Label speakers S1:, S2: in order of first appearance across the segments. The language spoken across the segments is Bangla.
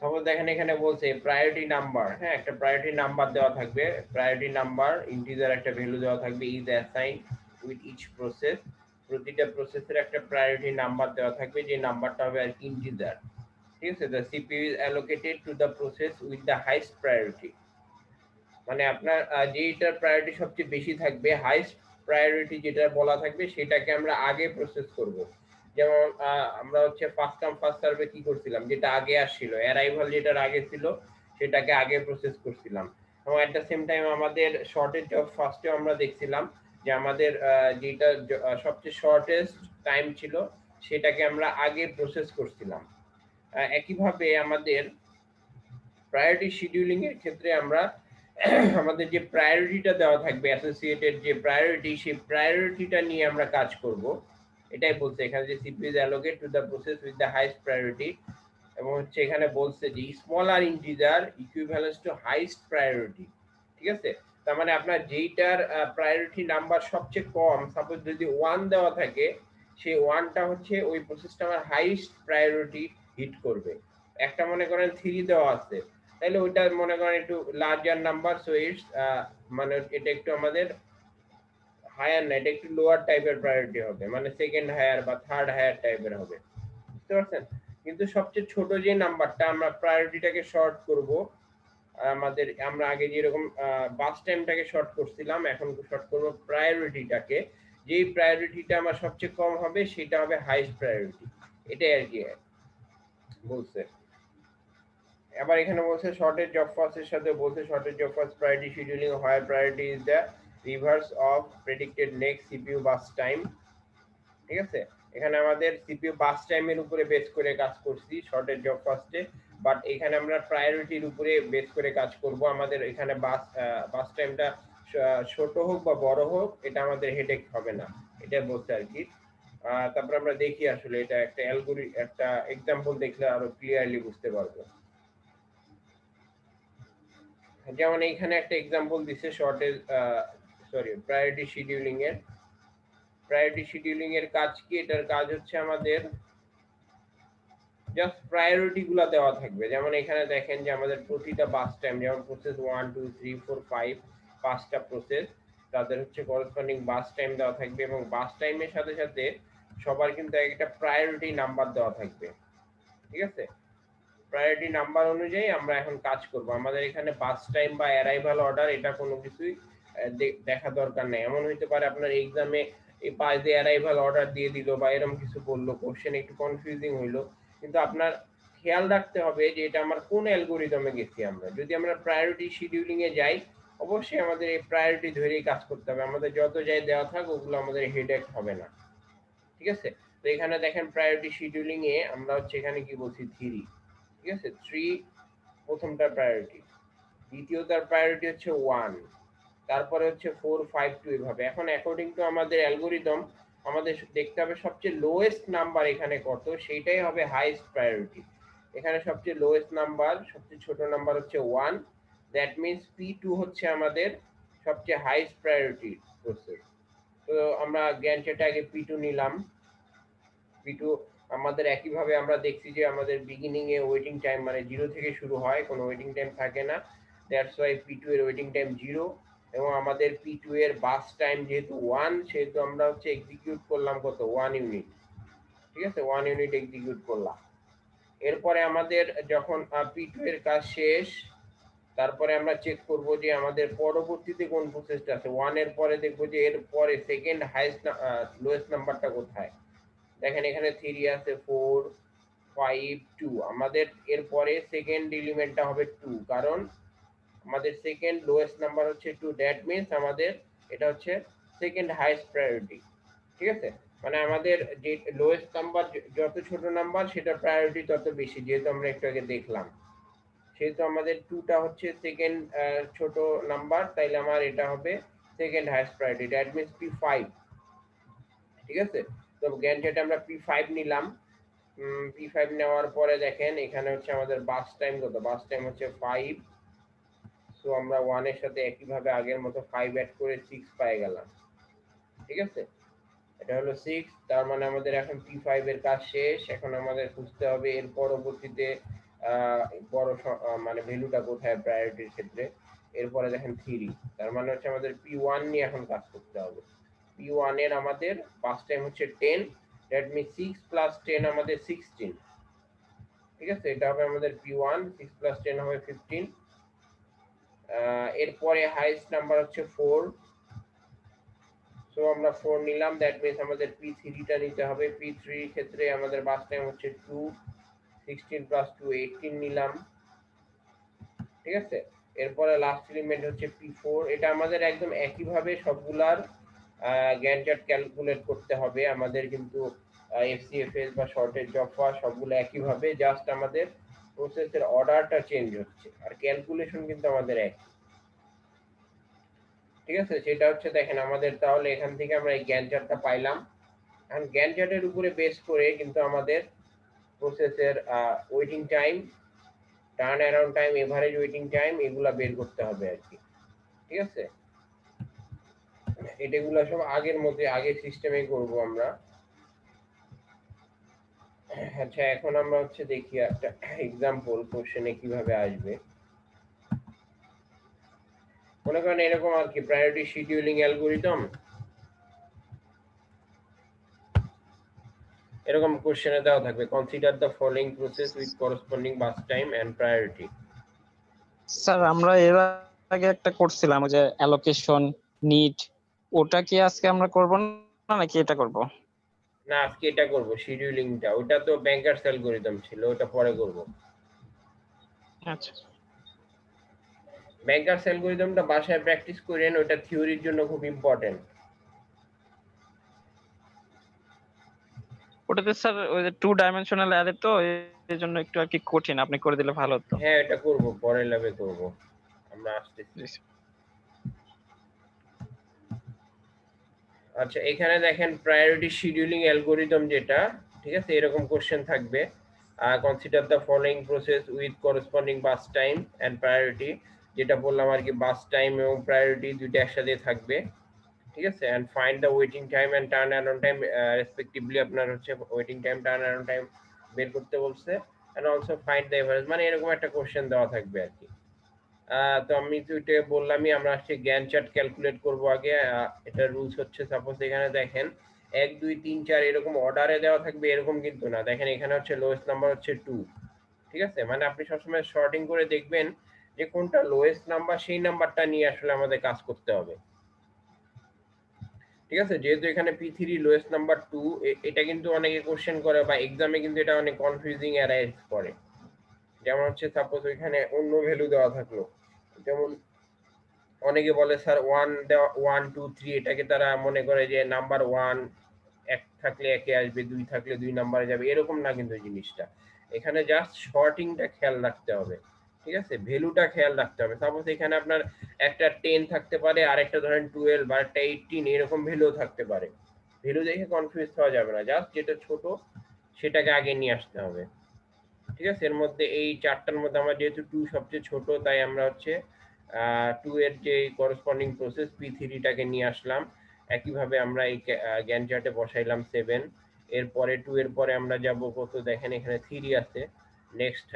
S1: সাপোজ দেখেন এখানে বলছে প্রায়োরিটি নাম্বার, হ্যাঁ একটা প্রায়োরিটি নাম্বার দেওয়া থাকবে, প্রায়োরিটি নাম্বার ইন্টিজার একটা ভ্যালু দেওয়া থাকবে, is assign with each process, প্রতিটা প্রসেসের একটা প্রায়োরিটি নাম্বার দেওয়া থাকবে, যে নাম্বারটা হবে আর কি ইন্টিজার। ঠিক আছে, the CPU is allocated to the process with the highest priority, মানে আপনার যেটার প্রায়োরিটি সবচেয়ে বেশি থাকবে, হাইস্ট প্রায়োরিটি যেটা বলা থাকবে সেটাকে আমরা আগে প্রসেস করব। যেমন আমরা হচ্ছে ফার্স্ট কাম ফার্স্ট সার্ভে কি করছিলাম, যেটা আগে আসছিল, অ্যারাইভাল যেটার আগে ছিল সেটাকে আগে প্রসেস করছিলাম। এবং এট দ্য সেম টাইম আমাদের শর্টেজ অফ ফার্স্টে আমরা দেখছিলাম যে আমাদের যেটা সবচেয়ে শর্টেস্ট টাইম ছিল সেটাকে আমরা আগে প্রসেস করছিলাম। একইভাবে আমাদের প্রায়োরিটি শিডিউলিং এর ক্ষেত্রে আমরা আমাদের যে প্রায়োরিটিটা দেওয়া থাকবে, অ্যাসোসিয়েটেড যে প্রায়োরিটি, সেই প্রায়োরিটিটা নিয়ে আমরা কাজ করব। এটাই বলছে এখানে যে CPU is allocate to the process with the highest priority, এবং হচ্ছে এখানে বলছে যে smaller integer equivalence to highest priority. ঠিক আছে, তার মানে আপনার যেইটার প্রায়োরিটি নাম্বার সবচেয়ে কম, সাপোজ যদি 1 দেওয়া থাকে, সেই 1টা হচ্ছে ওই প্রসেসটা আমার হাইস্ট প্রায়োরিটি হিট করবে। একটা মনে করেন 3 দেওয়া আছে, তাহলে ওইটা মনে করেন একটু লার্জার নাম্বার, সো ইটস মানে এটা একটু আমাদের হায়ার না, এটা একটু লোয়ার টাইপের প্রায়োরিটি হবে, মানে সেকেন্ড হায়ার বা থার্ড হায়ার টাইপের হবে। বুঝতে পারছেন? কিন্তু সবচেয়ে ছোট যে নাম্বারটা, আমরা প্রায়োরিটিটাকে শর্ট করব, আমাদের আমরা আগে যেরকম বাস টাইমটাকে শর্ট করছিলাম, এখন শর্ট করব প্রায়োরিটিটাকে। যেই প্রায়োরিটিটা আমার সবচেয়ে কম হবে সেটা হবে হাইস্ট প্রায়োরিটি। এটাই আর কি বলছে। আবার এখানে বলছে শর্টেজ জব ফার্স্টের সাথে বলছে shortest job first priority scheduling where priority is the reverse of predicted next CPU burst time. ঠিক আছে, এখানে আমাদের সিপিইউ বাস টাইমের উপরে বেস করে কাজ করছি শর্টেজ জব ফার্স্টে, বাট এখানে আমরা প্রায়োরিটির উপরে বেস করে কাজ করব। আমাদের এখানে বাস টাইমটা ছোট হোক বা বড় হোক, এটা আমাদের হেডেক হবে না, এটা বলতে আর কি। তারপর আমরা দেখি আসলে এটা একটা একটা এক্সাম্পল দেখলে আরো ক্লিয়ারলি বুঝতে পারবো। যেমন এইখানে একটা এক্সাম্পল দিচ্ছে শর্টেজ প্রায়োরিটি শিডিউলিং এর। প্রায়োরিটি শিডিউলিং এর কাজ কি, এটার কাজ হচ্ছে আমাদের জাস্ট প্রায়োরিটি গুলা দেওয়া থাকবে। যেমন এখানে দেখেন যে আমাদের প্রতিটা বাস টাইম, যেমন প্রসেস 1 2 3 4 5, পাঁচটা প্রসেস, তাদের হচ্ছে করসপন্ডিং বাস টাইম দেওয়া থাকবে, এবং বাস টাইমের সাথে সাথে সবার কিন্তু একটা প্রায়োরিটি নাম্বার দেওয়া থাকবে। ঠিক আছে, প্রায়োরিটি নাম্বার অনুযায়ী আমরা এখন কাজ করব। আমাদের এখানে বাস টাইম বা অ্যারাইভাল অর্ডার এটা কোনো কিছুই দেখা দরকার নেই। এমন হইতে পারে আপনার এক্সামে এই পাঁচ দিয়ে অ্যারাইভাল অর্ডার দিয়ে দিল বা এরকম কিছু বললো, কোশ্চেন একটু কনফিউজিং হইলো, কিন্তু আপনার খেয়াল রাখতে হবে যে এটা আমার কোন অ্যালগোরিদমে গেছি। আমরা যদি আমরা প্রায়োরিটি শিডিউলিং এ যাই, অবশ্যই আমাদের এই প্রায়োরিটি ধরেই কাজ করতে হবে। আমাদের যত যাই দেওয়া থাক ওগুলো আমাদের হেডেক হবে না। ঠিক আছে, তো এখানে দেখেন প্রায়োরিটি শিডিউলিং এ আমরা হচ্ছে এখানে কি বলছি 3। ঠিক আছে, 3 প্রথমটার প্রায়োরিটি, দ্বিতীয়টার প্রায়োরিটি হচ্ছে 1, তারপরে হচ্ছে 4 5 2 এভাবে। এখন অ্যাকর্ডিং টু আমাদের অ্যালগোরিদম আমাদের দেখতে হবে সবচেয়ে লোয়েস্ট নাম্বার এখানে কত, সেইটাই হবে হাইয়েস্ট প্রায়োরিটি। এখানে সবচেয়ে লোয়েস্ট নাম্বার, সবচেয়ে ছোট নাম্বার হচ্ছে 1, দ্যাট মিন্স P2 হচ্ছে আমাদের সবচেয়ে হাইয়েস্ট প্রায়োরিটি প্রসেস। তো আমরা জ্ঞান চার্টে আগে P2 নিলাম। P2 আমাদের একইভাবে আমরা দেখছি যে আমাদের বিগিনিং এ ওয়েটিং টাইম মানে 0 থেকে শুরু হয়, কোনো ওয়েটিং টাইম থাকে না, দ্যাটস ওয়াই P2 এর ওয়েটিং টাইম 0। এবং আমাদের P2 এর বাস টাইম যেহেতু 1, সেহেতু আমরা হচ্ছে এক্সিকিউট করলাম কত 1 ইউনিট। ঠিক আছে, 1 ইউনিট এক্সিকিউট করলাম। এরপরে আমাদের যখন P2 এর কাজ শেষ, তারপরে আমরা চেক করব যে আমাদের পরবর্তীতে কোন প্রসেসটা আছে। 1 এর পরে দেখবো যে এর পরে সেকেন্ড হাইয়েস্ট লোয়েস্ট নাম্বারটা কোথায়। দেখেন এখানে 3 আছে, 4 5 2, আমাদের এরপরে সেকেন্ড এলিমেন্টটা হবে 2, কারণ আমাদের সেকেন্ড লোয়েস্ট নাম্বার হচ্ছে 2, দ্যাট মিন্স আমাদের এটা হচ্ছে সেকেন্ড হাইয়েস্ট প্রায়োরিটি। ঠিক আছে, মানে আমাদের যে লোয়েস্ট নাম্বার যত ছোট নাম্বার সেটা প্রায়োরিটি তত বেশি, যেহেতু আমরা একটু আগে দেখলাম। সেহেতু আমাদের 2টা হচ্ছে সেকেন্ড ছোট নাম্বার, তাইলে আমার এটা হবে second highest priority, that means P5। ঠিক আছে, তো জ্ঞান যেটা আমরা P5 নিলাম। P5 নেওয়ার পরে দেখেন এখানে হচ্ছে আমাদের বাস টাইম কত, বাস টাইম হচ্ছে 5, সো আমরা 1 এর সাথে একইভাবে আগের মতো 5 অ্যাড করে 6 পেয়ে গেলাম। ঠিক আছে, এটা হলো 6, তার মানে আমাদের এখন P5 এর কাজ শেষ। এখন আমাদের খুঁজতে হবে এর পরবর্তীতে বড় মানে ভ্যালুটা কোথায় প্রায়োরিটির ক্ষেত্রে। এরপরে দেখেন 3, তার মানে হচ্ছে আমাদের P1 নিয়ে এখন কাজ করতে হবে। P1 এর আমাদের পাস টাইম হচ্ছে 10, দ্যাট মিন্স 6 প্লাস 10 আমাদের 16, ঠিক আছে। এটা হবে আমাদের P1, 6 প্লাস 10 হবে 15। এরপরে হাইয়েস্ট নাম্বার হচ্ছে 4, সো আমরা 4 নিলাম, দ্যাট মিন্স আমাদের P3টা নিতে হবে। P3 এর ক্ষেত্রে আমাদের বাস টাইম হচ্ছে 2, 16 প্লাস 2 18 নিলাম, ঠিক আছে। এরপরে লাস্ট এলিমেন্ট হচ্ছে P4, এটা আমাদের একদম একইভাবে সবগুলার গ্যান্ট চার্ট ক্যালকুলেট করতে হবে আমাদের, কিন্তু এফসিএফএস বা শর্টেজ জফা সবগুলো একইভাবে, জাস্ট আমাদের প্রসেসের অর্ডারটা চেঞ্জ হচ্ছে, আর ক্যালকুলেশন কিন্তু আমাদের একই, ঠিক আছে। সেটা হচ্ছে দেখেন আমাদের, তাহলে এখান থেকে আমরা এই গ্যান্ট চার্টটা পাইলাম। এখন গ্যান্ট চার্টের উপরে বেস করে কিন্তু আমাদের প্রসেসের waiting time, turnaround time, average waiting time এগুলা বের করতে হবে আর কি, ঠিক আছে। এটাগুলো সব আগের মধ্যে আগের সিস্টেমে করব আমরা। আচ্ছা, এখন আমরা হচ্ছে দেখি একটা এক্সাম্পল কোশ্চেনে কিভাবে আসবে। মনে করেন এরকম আর কি, প্রায়োরিটি শিডিউলিং অ্যালগরিদম, এরকম কোশ্চেনে দেওয়া থাকবে, consider the following process with corresponding burst time and priority.
S2: Sir আমরা এর আগে একটা করছিলাম, ওই যে অ্যালোকেশন নিড, ওটা কি আজকে আমরা করব না নাকি এটা করব?
S1: না, আজকে এটা করব, শিডিউলিংটা। ওটা তো ব্যাংকার্স অ্যালগরিদম ছিল, ওটা পরে করব।
S2: আচ্ছা
S1: ব্যাংকার্স অ্যালগরিদমটা বাসায় প্র্যাকটিস করেন, ওটা থিওরির জন্য খুব ইম্পর্টেন্ট।
S2: ওটাতে স্যার ওই যে 2 ডাইমেনশনাল অ্যারে, তো এই জন্য একটু আর কি কঠিন, আপনি করে দিলে ভালো হতো।
S1: হ্যাঁ, এটা করব, পরের ল্যাবে করব, আমরা আসতেছি।
S2: জি স্যার।
S1: আচ্ছা, এখানে দেখেন প্রায়োরিটি শিডিউলিং অ্যালগরিদম যেটা, ঠিক আছে, এরকম কোশ্চেন থাকবে, consider the following process with corresponding burst time and priority, যেটা বললাম আর কি, বাস টাইম এবং প্রায়োরিটি দুইটা একসাথে থাকবে, ঠিক আছে। And find the waiting time and turnaround time respectively, আপনার হচ্ছে waiting time, turnaround time বের করতে বলছে। And also find the average, মানে এরকম একটা কোশ্চেন দেওয়া থাকবে আর কি। তো আমি তো এটা বললামই, আমরা আজকে গ্যান্ট চার্ট ক্যালকুলেট করব আগে। এটা রুলস হচ্ছে, সাপোজ এখানে দেখেন 1 2 3 4 এরকম অর্ডারে দেওয়া থাকবে, এরকম কিন্তু না। দেখেন এখানে হচ্ছে লোয়েস্ট নাম্বার হচ্ছে 2, ঠিক আছে। মানে আপনি সবসময় শর্টিং করে দেখবেন যে কোনটা লোয়েস্ট নাম্বার, সেই নাম্বারটা নিয়ে আসলে আমাদের কাজ করতে হবে, ঠিক আছে। যেহেতু এখানে P3 লোয়েস্ট নাম্বার 2, এটা কিন্তু অনেকে কোশ্চেন করে বা এক্সামে কিন্তু এটা অনেক কনফিউজিং অ্যারাইজ করে। যেমন হচ্ছে সাপোজ ওইখানে অন্য ভ্যালু দেওয়া থাকলো, যেমন অনেকে বলে স্যার 1 2 3, এটাকে তারা মনে করে যে নাম্বার 1 এক থাকলে একে আসবে, 2 থাকলে 2 নাম্বারে যাবে, এরকম না কিন্তু জিনিসটা। এখানে জাস্ট শর্টিংটা খেয়াল রাখতে হবে, ঠিক আছে, ভ্যালুটা খেয়াল রাখতে হবে। সাপোজ এখানে আপনার একটা 10 থাকতে পারে, আরেকটা ধরেন 12, বা একটা 18, এরকম ভ্যালু থাকতে পারে। ভ্যালু দেখে কনফিউজ হওয়া যাবে না, জাস্ট যেটা ছোট সেটাকে আগে নিয়ে আসতে হবে, ঠিক আছে। এর মধ্যে এই চারটার মধ্যে আমার যেহেতু 2 সবচেয়ে ছোট, তাই আমরা হচ্ছে 2 এর যে করসপন্ডিং প্রসেস P3টাকে নিয়ে আসলাম। একইভাবে আমরা এই গ্যান্ট চার্টে বসাইলাম 7। এরপরে 2 এর পরে আমরা যাব কত, দেখেন এখানে 3 আছে নেক্সট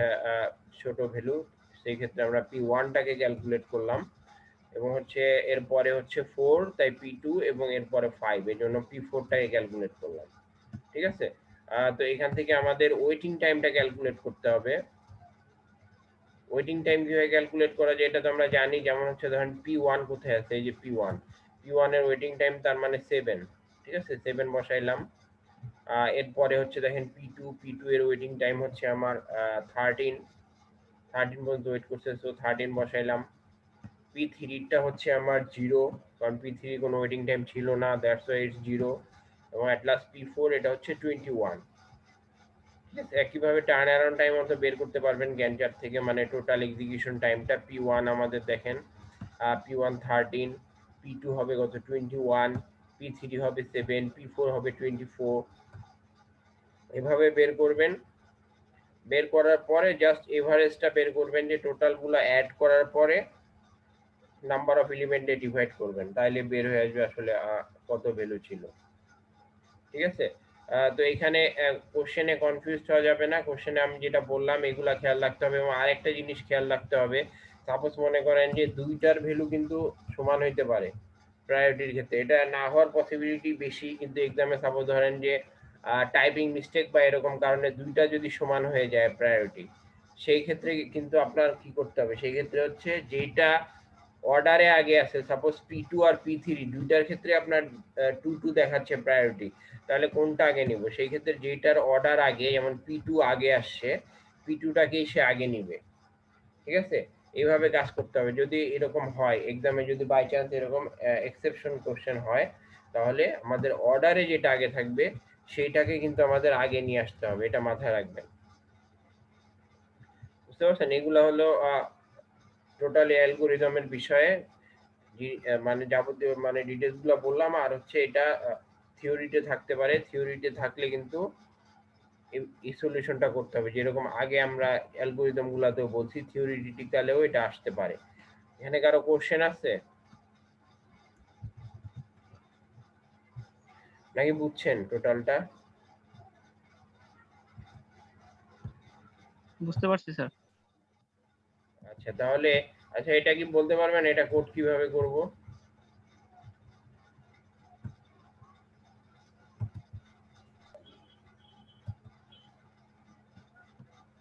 S1: ছোট ভ্যালু, সেই ক্ষেত্রে আমরা P1টাকে ক্যালকুলেট করলাম, এবং হচ্ছে এরপরে হচ্ছে 4, তাই P2, এবং এরপরে 5, এর জন্য P4টাকে ক্যালকুলেট করলাম, ঠিক আছে। তো এখান থেকে আমাদের ওয়েটিং টাইমটা ক্যালকুলেট করতে হবে। ওয়েটিং টাইম কিভাবে ক্যালকুলেট করা যায় এটা তো আমরা জানি। যেমন হচ্ছে ধরেন P1 কোথায় আছে, এই যে P1 এর ওয়েটিং টাইম তার মানে 7, ঠিক আছে, 7 বসাইলাম। এরপরে হচ্ছে দেখেন P2 এর ওয়েটিং টাইম হচ্ছে আমার 13 পর্যন্ত ওয়েট করছে, সো 13 বসাইলাম। P3টা হচ্ছে আমার 0, কারণ P3 কোনো ওয়েটিং টাইম ছিল না, দ্যাটস ওয়াই ইটস 0। এবং অ্যাট লাস্ট P4, এটা হচ্ছে 21, ঠিক আছে। একইভাবে টার্ন অ্যারাউন্ড টাইম অত বের করতে পারবেন গ্যান্ট চার্ট থেকে, মানে টোটাল এক্সিকিউশন টাইমটা। P1 আমাদের দেখেন P1 13, P2 হবে কত 21, P3 হবে 7, P4 হবে 24, এভাবে বের করবেন। বের করার পরে জাস্ট এভারেজটা বের করবেন, যে টোটালগুলো অ্যাড করার পরে নাম্বার অফ এলিমেন্টে ডিভাইড করবেন, তাহলে বের হয়ে আসবে আসলে কত ভ্যালু ছিল, ঠিক আছে। তো এখানে কোশ্চেনে কনফিউজ হওয়া যাবে না। কোশ্চেনে আমি যেটা বললাম এগুলা খেয়াল রাখতে হবে এবং আরেকটা জিনিস খেয়াল রাখতে হবে, সাপোজ মনে করেন যে দুইটার ভ্যালু কিন্তু সমান হইতে পারে প্রায়োরিটির ক্ষেত্রে। এটা না হওয়ার পসিবিলিটি বেশি, কিন্তু এক্সামে সাপোজ ধরেন যে টাইপিং মিস্টেক বা এরকম কারণে দুইটা যদি সমান হয়ে যায় প্রায়োরিটি, সেই ক্ষেত্রে কিন্তু আপনার কি করতে হবে, সেই ক্ষেত্রে হচ্ছে যেটা অর্ডারে আগে আছে, সাপোজ P2 আর P3 দুইটার ক্ষেত্রে আপনার 2 দেখাচ্ছে প্রায়োরিটি, তাহলে কোনটা আগে নিব? সেই ক্ষেত্রে যেটার অর্ডার আগে, যেমন P2 আগে আসছে, P2টাকেই সে আগে নিবে। ঠিক আছে, এইভাবে কাজ করতে হবে। যদি এরকম হয় এক্সামে, যদি বাই চান্স এরকম এক্সেপশন কোশ্চেন হয়, তাহলে আমাদের অর্ডারে যেটা আগে থাকবে সেইটাকে কিন্তু আমাদের আগে নিয়ে আসতে হবে, এটা মাথায় রাখবেন। বুঝতে পারছেন? এগুলো হলো টোটালি অ্যালগোরিদমের বিষয়ে মানে যাবতীয় মানে ডিটেলস গুলো বললাম। আর হচ্ছে এটা থিওরিতে থাকতে পারে, থিওরিতে থাকলে কিন্তু এই সলিউশনটা করতে হবে। যেরকম আগে আমরা অ্যালগোরিদম গুলাতেও বলছি, থিওরিটিক্যালেও এটা আসতে পারে। এখানে কারো কোশ্চেন আছে নাকি বুঝছেন টোটালটা?
S2: বুঝতে পারছি স্যার।
S1: আচ্ছা তাহলে, আচ্ছা এটা কি বলতে পারবেন এটা কোড কিভাবে করব?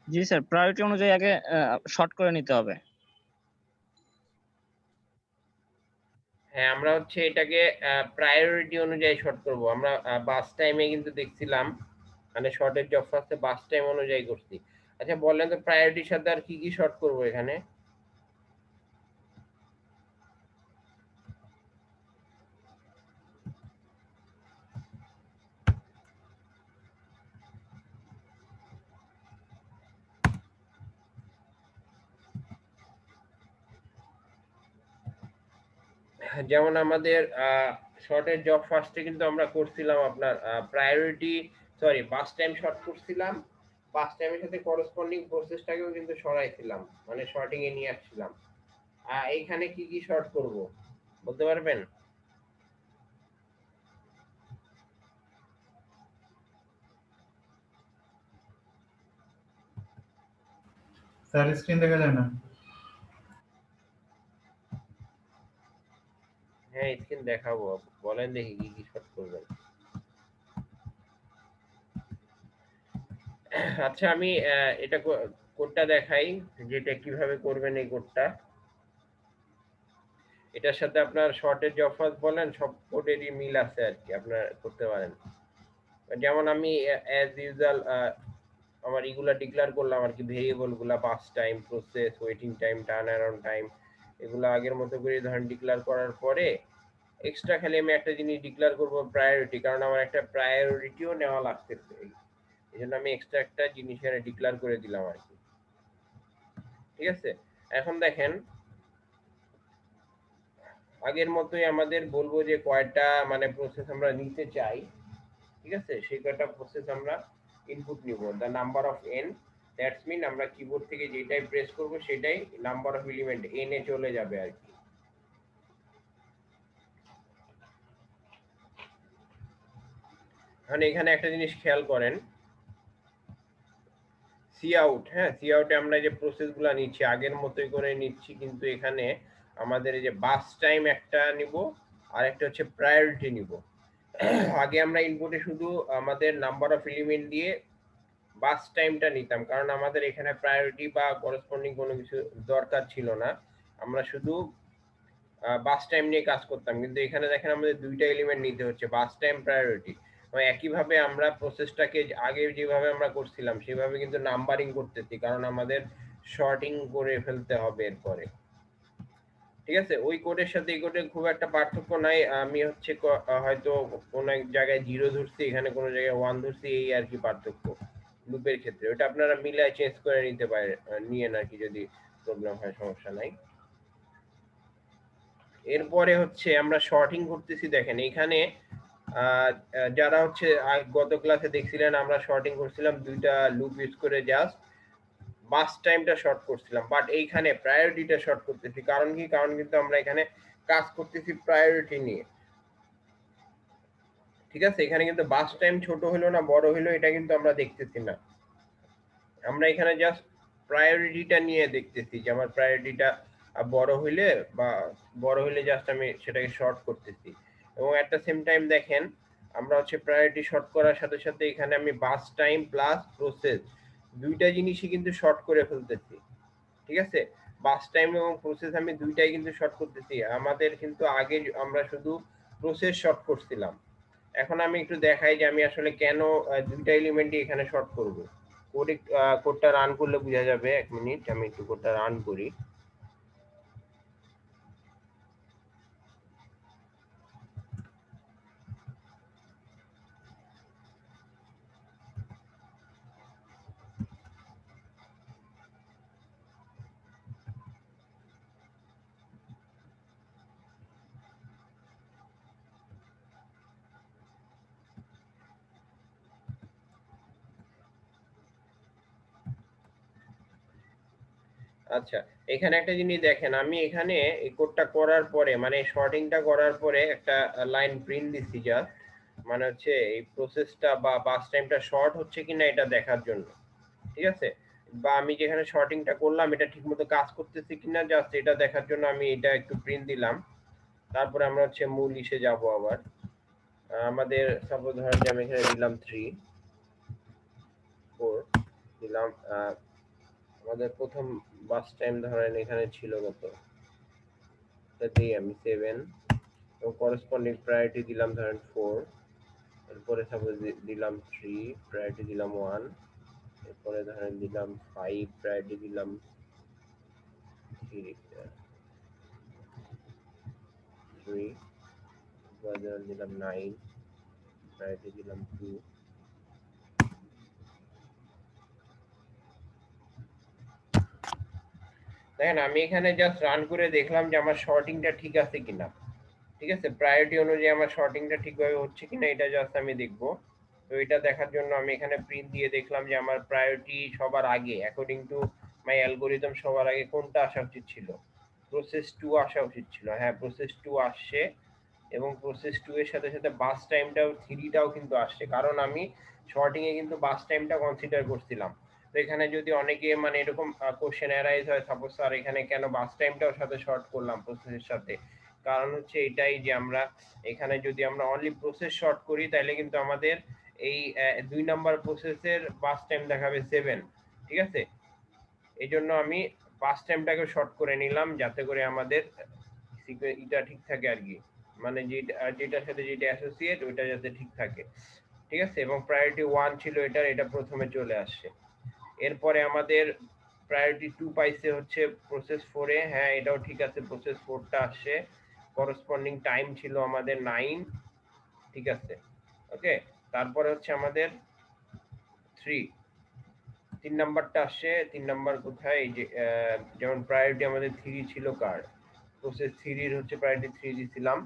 S2: জি স্যার, প্রায়োরিটি অনুযায়ী আগে শর্ট করে নিতে হবে।
S1: হ্যাঁ, আমরা হচ্ছে এটাকে প্রায়োরিটি অনুযায়ী শর্ট করব। আমরা বাস টাইমে কিন্তু দেখছিলাম, মানে শর্টের জব ফার্স্টে বাস টাইম অনুযায়ী করছি। আচ্ছা বলেন তো প্রায়োরিটির সাথে আর কি কি শর্ট করব এখানে? যেমন আমাদের শর্টের জব ফার্স্টে কিন্তু আমরা করছিলাম আপনার প্রায়োরিটি, সরি বাস টাইম শর্ট করছিলাম, বাস টাইমের সাথে করসপন্ডিং প্রসেসটাকেও কিন্তু সরাইছিলাম, মানে শর্টিং এ নিয়ে আসছিলাম। এইখানে কি কি শর্ট করব বলতে পারবেন?
S3: স্যার স্ক্রিন দেখা যায় না।
S1: হ্যাঁ স্ক্রিন দেখাবো, বলেন দেখি কি কি শর্ট করবেন। আচ্ছা আমি এটা কোডটা দেখাই, যেটা কিভাবে করবেন এই কোডটা। এটার সাথে আপনার শর্টের যে অফার বলেন সব কোডেরই মিল আছে আর কি, আপনার করতে পারেন। যেমন আমি অ্যাজ ইউজুয়াল আমার এগুলা ডিক্লেয়ার করলাম আর কি, ভেরিয়েবল গুলা, pass time, process, waiting time, turnaround time, এগুলো আগের মতো করে ধরেন ডিক্লেয়ার করার পরে এক্সট্রা খালি আমি একটা জিনিস ডিক্লেয়ার করব, প্রায়োরিটি, কারণ আমার একটা প্রায়োরিটিও নেওয়া লাগতেছে, এই জন্য আমি এক্সট্রা একটা জিনিস এখানে ডিক্লেয়ার করে দিলাম আর কি। ঠিক আছে, এখন দেখেন আগের মতোই আমাদের বলবো যে কয়টা মানে প্রসেস আমরা নিতে চাই। ঠিক আছে, সেই কয়টা প্রসেস আমরা ইনপুট নিব, the number of N, that's mean আমরা কিবোর্ড থেকে যেটাই প্রেস করব সেটাই নাম্বার অফ এলিমেন্ট এন এ চলে যাবে আর কি। মানে এখানে একটা জিনিস খেয়াল করেন, সি আউট, হ্যাঁ সি আউটে আমরা যে প্রসেসগুলো নিচ্ছি আগের মতোই করে নিচ্ছি, কিন্তু এখানে আমাদের এই যে বাস টাইম একটা নিব আর একটা হচ্ছে প্রায়োরিটি নিব। আগে আমরা ইনপুটে শুধু আমাদের নাম্বার অফ এলিমেন্ট দিয়ে বাস টাইমটা নিতাম, কারণ আমাদের এখানে প্রায়োরিটি বা করসপন্ডিং কোনো কিছু দরকার ছিল না, আমরা শুধু বাস টাইম নিয়ে কাজ করতাম। কিন্তু এখানে দেখেন আমাদের দুইটা এলিমেন্ট নিতে হচ্ছে, বাস টাইম, প্রায়োরিটি। একইভাবে আমরা প্রসেসটাকে আগে যেভাবে আমরা করছিলাম সেভাবে কিন্তু নাম্বারিং করতেছি, কারণ আমাদের শর্টিং করে ফেলতে হবে এরপরে। ঠিক আছে, ওই কোডের সাথে এই কোডের খুব একটা পার্থক্য নাই। আমি হচ্ছে হয়তো কোন এক জায়গায় 0 ধরছি, এখানে কোনো জায়গায় 1 ধরছি, এই আর কি পার্থক্য লুপের ক্ষেত্রে। ওটা আপনারা মিলায় চেঞ্জ করে নিতে পারেন, নিয়ে আর কি, যদি প্রবলেম হয় সমস্যা নাই। এরপরে হচ্ছে আমরা শর্টিং করতেছি, দেখেন এখানে যারা হচ্ছে গত ক্লাসে দেখছিলেন আমরা শর্টিং করছিলাম দুইটা লুপ ইউজ করে, জাস্ট বাস টাইমটা শর্ট করছিলাম, বাট এইখানে প্রায়োরিটিটা শর্ট করতেছি। কারণ কি? কারণ কিন্তু আমরা এখানে কাজ করতেছি প্রায়োরিটি নিয়ে। ঠিক আছে, এখানে কিন্তু বাস টাইম ছোট হলো না বড় হলো এটা কিন্তু আমরা দেখতেছি না, আমরা এখানে জাস্ট প্রায়োরিটিটা নিয়ে দেখতেছি যে আমার প্রায়োরিটিটা বড় হইলে বা বড় হইলে জাস্ট আমি সেটাকে শর্ট করতেছি। এবং এট দ্য সেম টাইম দেখেন আমরা হচ্ছে প্রায়োরিটি শর্ট করার সাথে সাথে এখানে আমি বাস টাইম প্লাস প্রসেস দুইটা জিনিসই কিন্তু শর্ট করে ফেলতেছি। ঠিক আছে, বাস টাইম এবং প্রসেস আমি দুইটাই কিন্তু শর্ট করতেছি। আমাদের কিন্তু আগে আমরা শুধু প্রসেস শর্ট করছিলাম, এখন আমি একটু দেখাই যে আমি আসলে কেন দুইটা এলিমেন্টই এখানে শর্ট করব। কোডটা রান করলে বোঝা যাবে। 1 মিনিট, আমি একটু কোডটা রান করি। আচ্ছা, এখানে একটা জিনিস দেখেন, আমি এখানে এই কোডটা করার পরে মানে শর্টিংটা করার পরে একটা লাইন প্রিন্ট দিচ্ছি জাস্ট, মানে হচ্ছে এই প্রসেসটা বা বাস টাইমটা শর্ট হচ্ছে কিনা এটা দেখার জন্য। ঠিক আছে, বা আমি যেখানে শর্টিংটা করলাম এটা ঠিকমতো কাজ করতেছে কিনা জাস্ট এটা দেখার জন্য আমি এটা একটু প্রিন্ট দিলাম। তারপরে আমরা হচ্ছে মূল ইসে যাব আবার। আমাদের সাপোজ ধরেন যে আমি এখানে দিলাম 3 4 দিলাম। আমাদের প্রথম বাস টাইম ধরেন এখানে ছিল কত, দিই আমি 7 এবং করসপন্ডিং প্রায়োরিটি দিলাম ধরেন 4। এরপরে সাপোজ দিলাম 3 প্রায়োরিটি দিলাম 1। এরপরে ধরেন দিলাম 5 প্রায়োরিটি দিলাম 3। এরপরে দিলাম 9 প্রায়োরিটি দিলাম 2। দেখেন আমি এখানে জাস্ট রান করে দেখলাম যে আমার শর্টিংটা ঠিক আছে কিনা। ঠিক আছে, প্রায়োরিটি অনুযায়ী আমার শর্টিংটা ঠিকভাবে হচ্ছে কিনা এটা জাস্ট আমি দেখব। তো এটা দেখার জন্য আমি এখানে প্রিন্ট দিয়ে দেখলাম যে আমার প্রায়োরিটি সবার আগে অ্যাকর্ডিং টু মাই অ্যালগরিদম সবার আগে কোনটা আসা উচিত ছিল, প্রসেস 2 আসা উচিত ছিল। হ্যাঁ, প্রসেস 2 আসছে এবং প্রসেস 2 এর সাথে সাথে বাস টাইমটাও 3টাও কিন্তু আসছে, কারণ আমি শর্টিং এ কিন্তু বাস টাইমটা কনসিডার করছিলাম। তো এখানে যদি অনেকে মানে এরকম কোশ্চেন অ্যারাইজ হয় সাপোজ স্যার এখানে কেন বাস টাইমটাও সাথে শর্ট করলাম প্রসেসের সাথে, কারণ হচ্ছে এটাই যে আমরা এখানে যদি আমরা অনলি প্রসেস শর্ট করি তাহলে কিন্তু আমাদের এই 2 নাম্বার প্রসেসের বাস টাইম দেখাবে 7। ঠিক আছে, এই জন্য আমি বাস টাইমটাকে শর্ট করে নিলাম যাতে করে আমাদের এটা ঠিক থাকে আর কি, মানে যেটার সাথে যেটা অ্যাসোসিয়েট ওইটা যাতে ঠিক থাকে। ঠিক আছে, এবং প্রায়োরিটি 1 ছিল এটার, এটা প্রথমে চলে আসছে। এরপরে আমাদের প্রায়োরিটি 2 পাইছে হচ্ছে প্রসেস 4 এ। হ্যাঁ, এটাও ঠিক আছে, প্রসেস 4টা আসছে। করসপন্ডিং টাইম ছিল আমাদের 9। ঠিক আছে, ওকে। তারপরে হচ্ছে আমাদের 3 নাম্বারটা আসছে। 3 নাম্বার কোথায়, এই যে যেমন প্রায়োরিটি আমাদের 3 ছিল কার, প্রসেস 3 এর হচ্ছে প্রায়োরিটি 3 দিছিলাম।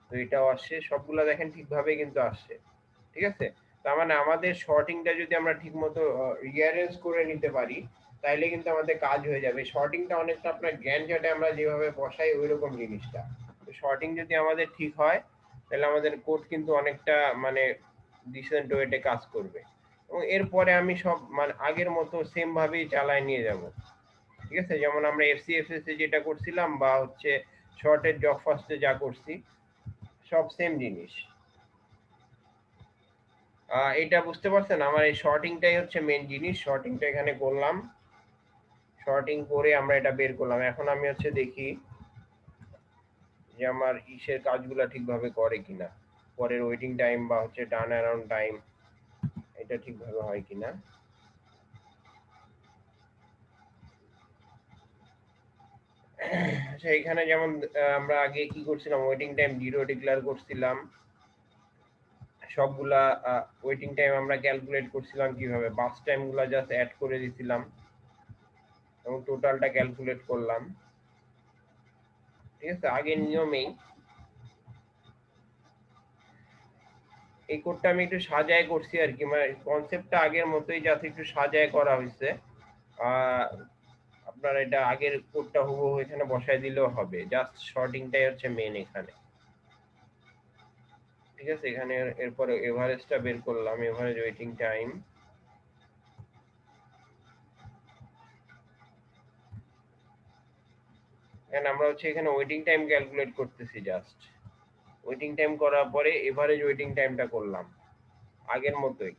S1: তো এটাও আসছে, সবগুলা দেখেন ঠিকভাবে কিন্তু আসছে। ঠিক আছে, তার মানে আমাদের শর্টিংটা যদি আমরা ঠিকমতো রিঅ্যারেঞ্জ করে নিতে পারি তাইলে কিন্তু আমাদের কাজ হয়ে যাবে। শর্টিংটা অনেকটা আপনার জ্ঞান চাটে আমরা যেভাবে বসাই ওই রকম জিনিসটা। তো শর্টিং যদি আমাদের ঠিক হয় তাহলে আমাদের কোড কিন্তু অনেকটা মানে ডিসেন্ট ওয়েতে কাজ করবে। এবং এরপরে আমি সব মানে আগের মতো সেম ভাবেই চালায় নিয়ে যাব। ঠিক আছে, যেমন আমরা এফসিএফএস এ যেটা করছিলাম বা হচ্ছে শর্টের জব ফার্স্টে যা করছি সব সেম জিনিস। এটা বুঝতে পারছেন, আমার এই শর্টিংটাই হচ্ছে মেন জিনিস। শর্টিংটা এখানে করলাম, শর্টিং করে আমরা এটা বের করলাম। এখন আমি হচ্ছে দেখি যে আমার ইসের কাজগুলা ঠিকভাবে করে কিনা, পরের ওয়েটিং টাইম বা হচ্ছে টার্ন অ্যারাউন্ড টাইম এটা ঠিকভাবে হয় কিনা। আচ্ছা, এখানে যেমন আমরা আগে কি করছিলাম, ওয়েটিং টাইম 0 ডিক্লেয়ার করছিলাম। সবগুলা ওয়েটিং টাইম আমরা ক্যালকুলেট করছিলাম কিভাবে, বাস টাইম গুলা জাস্ট অ্যাড করে দিছিলাম এবং টোটালটা ক্যালকুলেট করলাম। ঠিক আছে, আগের নিয়মেই এই কোডটা আমি একটু সাজায় করছি আর কি, মানে কনসেপ্টটা আগের মতোই জাস্ট একটু সাজায় করা হয়েছে। আপনার এটা আগের কোডটা হুবহু এখানে বসায় দিলেও হবে, জাস্ট শর্টিংটাই হচ্ছে মেন এখানে। ঠিক ঠিক আছে, এখানে এরপরে এভারেজটা বের করলাম, এভারেজ ওয়েটিং টাইম। এন্ড আমরা হচ্ছে এখানে ওয়েটিং টাইম ক্যালকুলেট করতেছি জাস্ট। ওয়েটিং টাইম করার পরে এভারেজ ওয়েটিং টাইমটা করলাম আগের মতোই।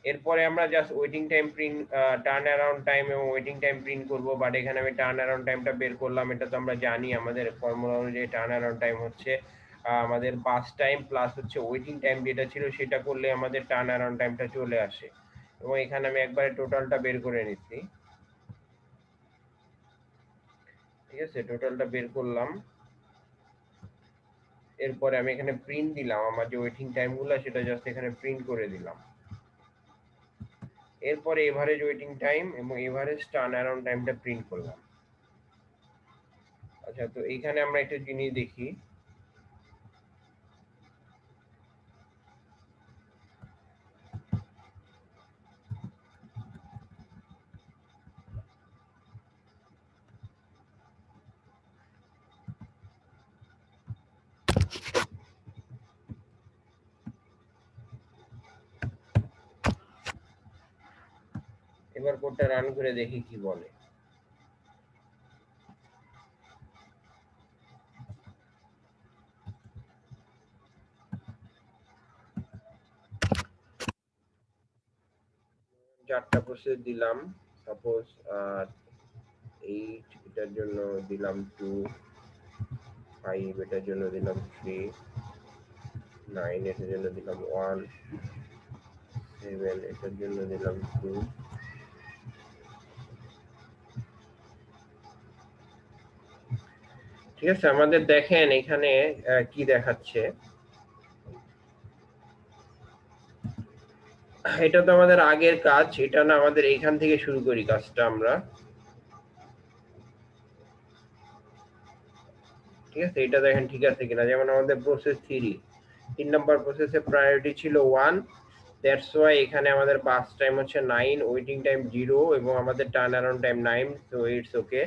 S1: এরপরে আমরা just waiting time print, turn around time এবং ওয়েটিং টাইম প্রিন্ট করব। বাট এখানে আমি টার্ন অ্যারাউন্ড টাইমটা বের করলাম। এটা তো আমরা জানি আমাদের ফর্মুলা অনুযায়ী টার্ন অ্যারাউন্ড টাইম হচ্ছে আমাদের বাস টাইম প্লাস হচ্ছে ওয়েটিং টাইম যেটা ছিল সেটা করলে আমাদের টার্ন অ্যারাউন্ড টাইমটা চলে আসে। এবং এখানে আমি একবারে টোটালটা বের করে নিচ্ছি। ঠিক আছে, টোটালটা বের করলাম। এরপরে আমি এখানে প্রিন্ট দিলাম আমার যে ওয়েটিং টাইমগুলো সেটা জাস্ট এখানে প্রিন্ট করে দিলাম। এরপরে এভারেজ ওয়েটিং টাইম এবং এভারেজ টার্ন অ্যারাউন্ড টাইমটা প্রিন্ট করলাম। আচ্ছা, তো এইখানে আমরা একটা জিনিস দেখি। এবার কোডটা রান করে দেখি কি বলে। চারটা প্রসেস দিলাম, সাপোজ 8, এটার জন্য দিলাম 2, 5 এটার জন্য দিলাম 3, 9 এটার জন্য দিলাম 1, 7 এটার জন্য দিলাম 2। ঠিক আছে, আমাদের দেখেন এখানে কি দেখাচ্ছে। এটা তো আমাদের আগের কাজ, এটা না আমাদের এইখান থেকে শুরু করি কাজটা আমরা। ঠিক আছে, এটা দেখেন ঠিক আছে কিনা। যেমন আমাদের প্রসেস 3 নাম্বার প্রসেসের প্রায়োরিটি ছিল 1, দ্যাটস ওয়াই এখানে আমাদের বাস টাইম হচ্ছে 9, ওয়েটিং টাইম 0 এবং আমাদের turn around time 9, so it's okay.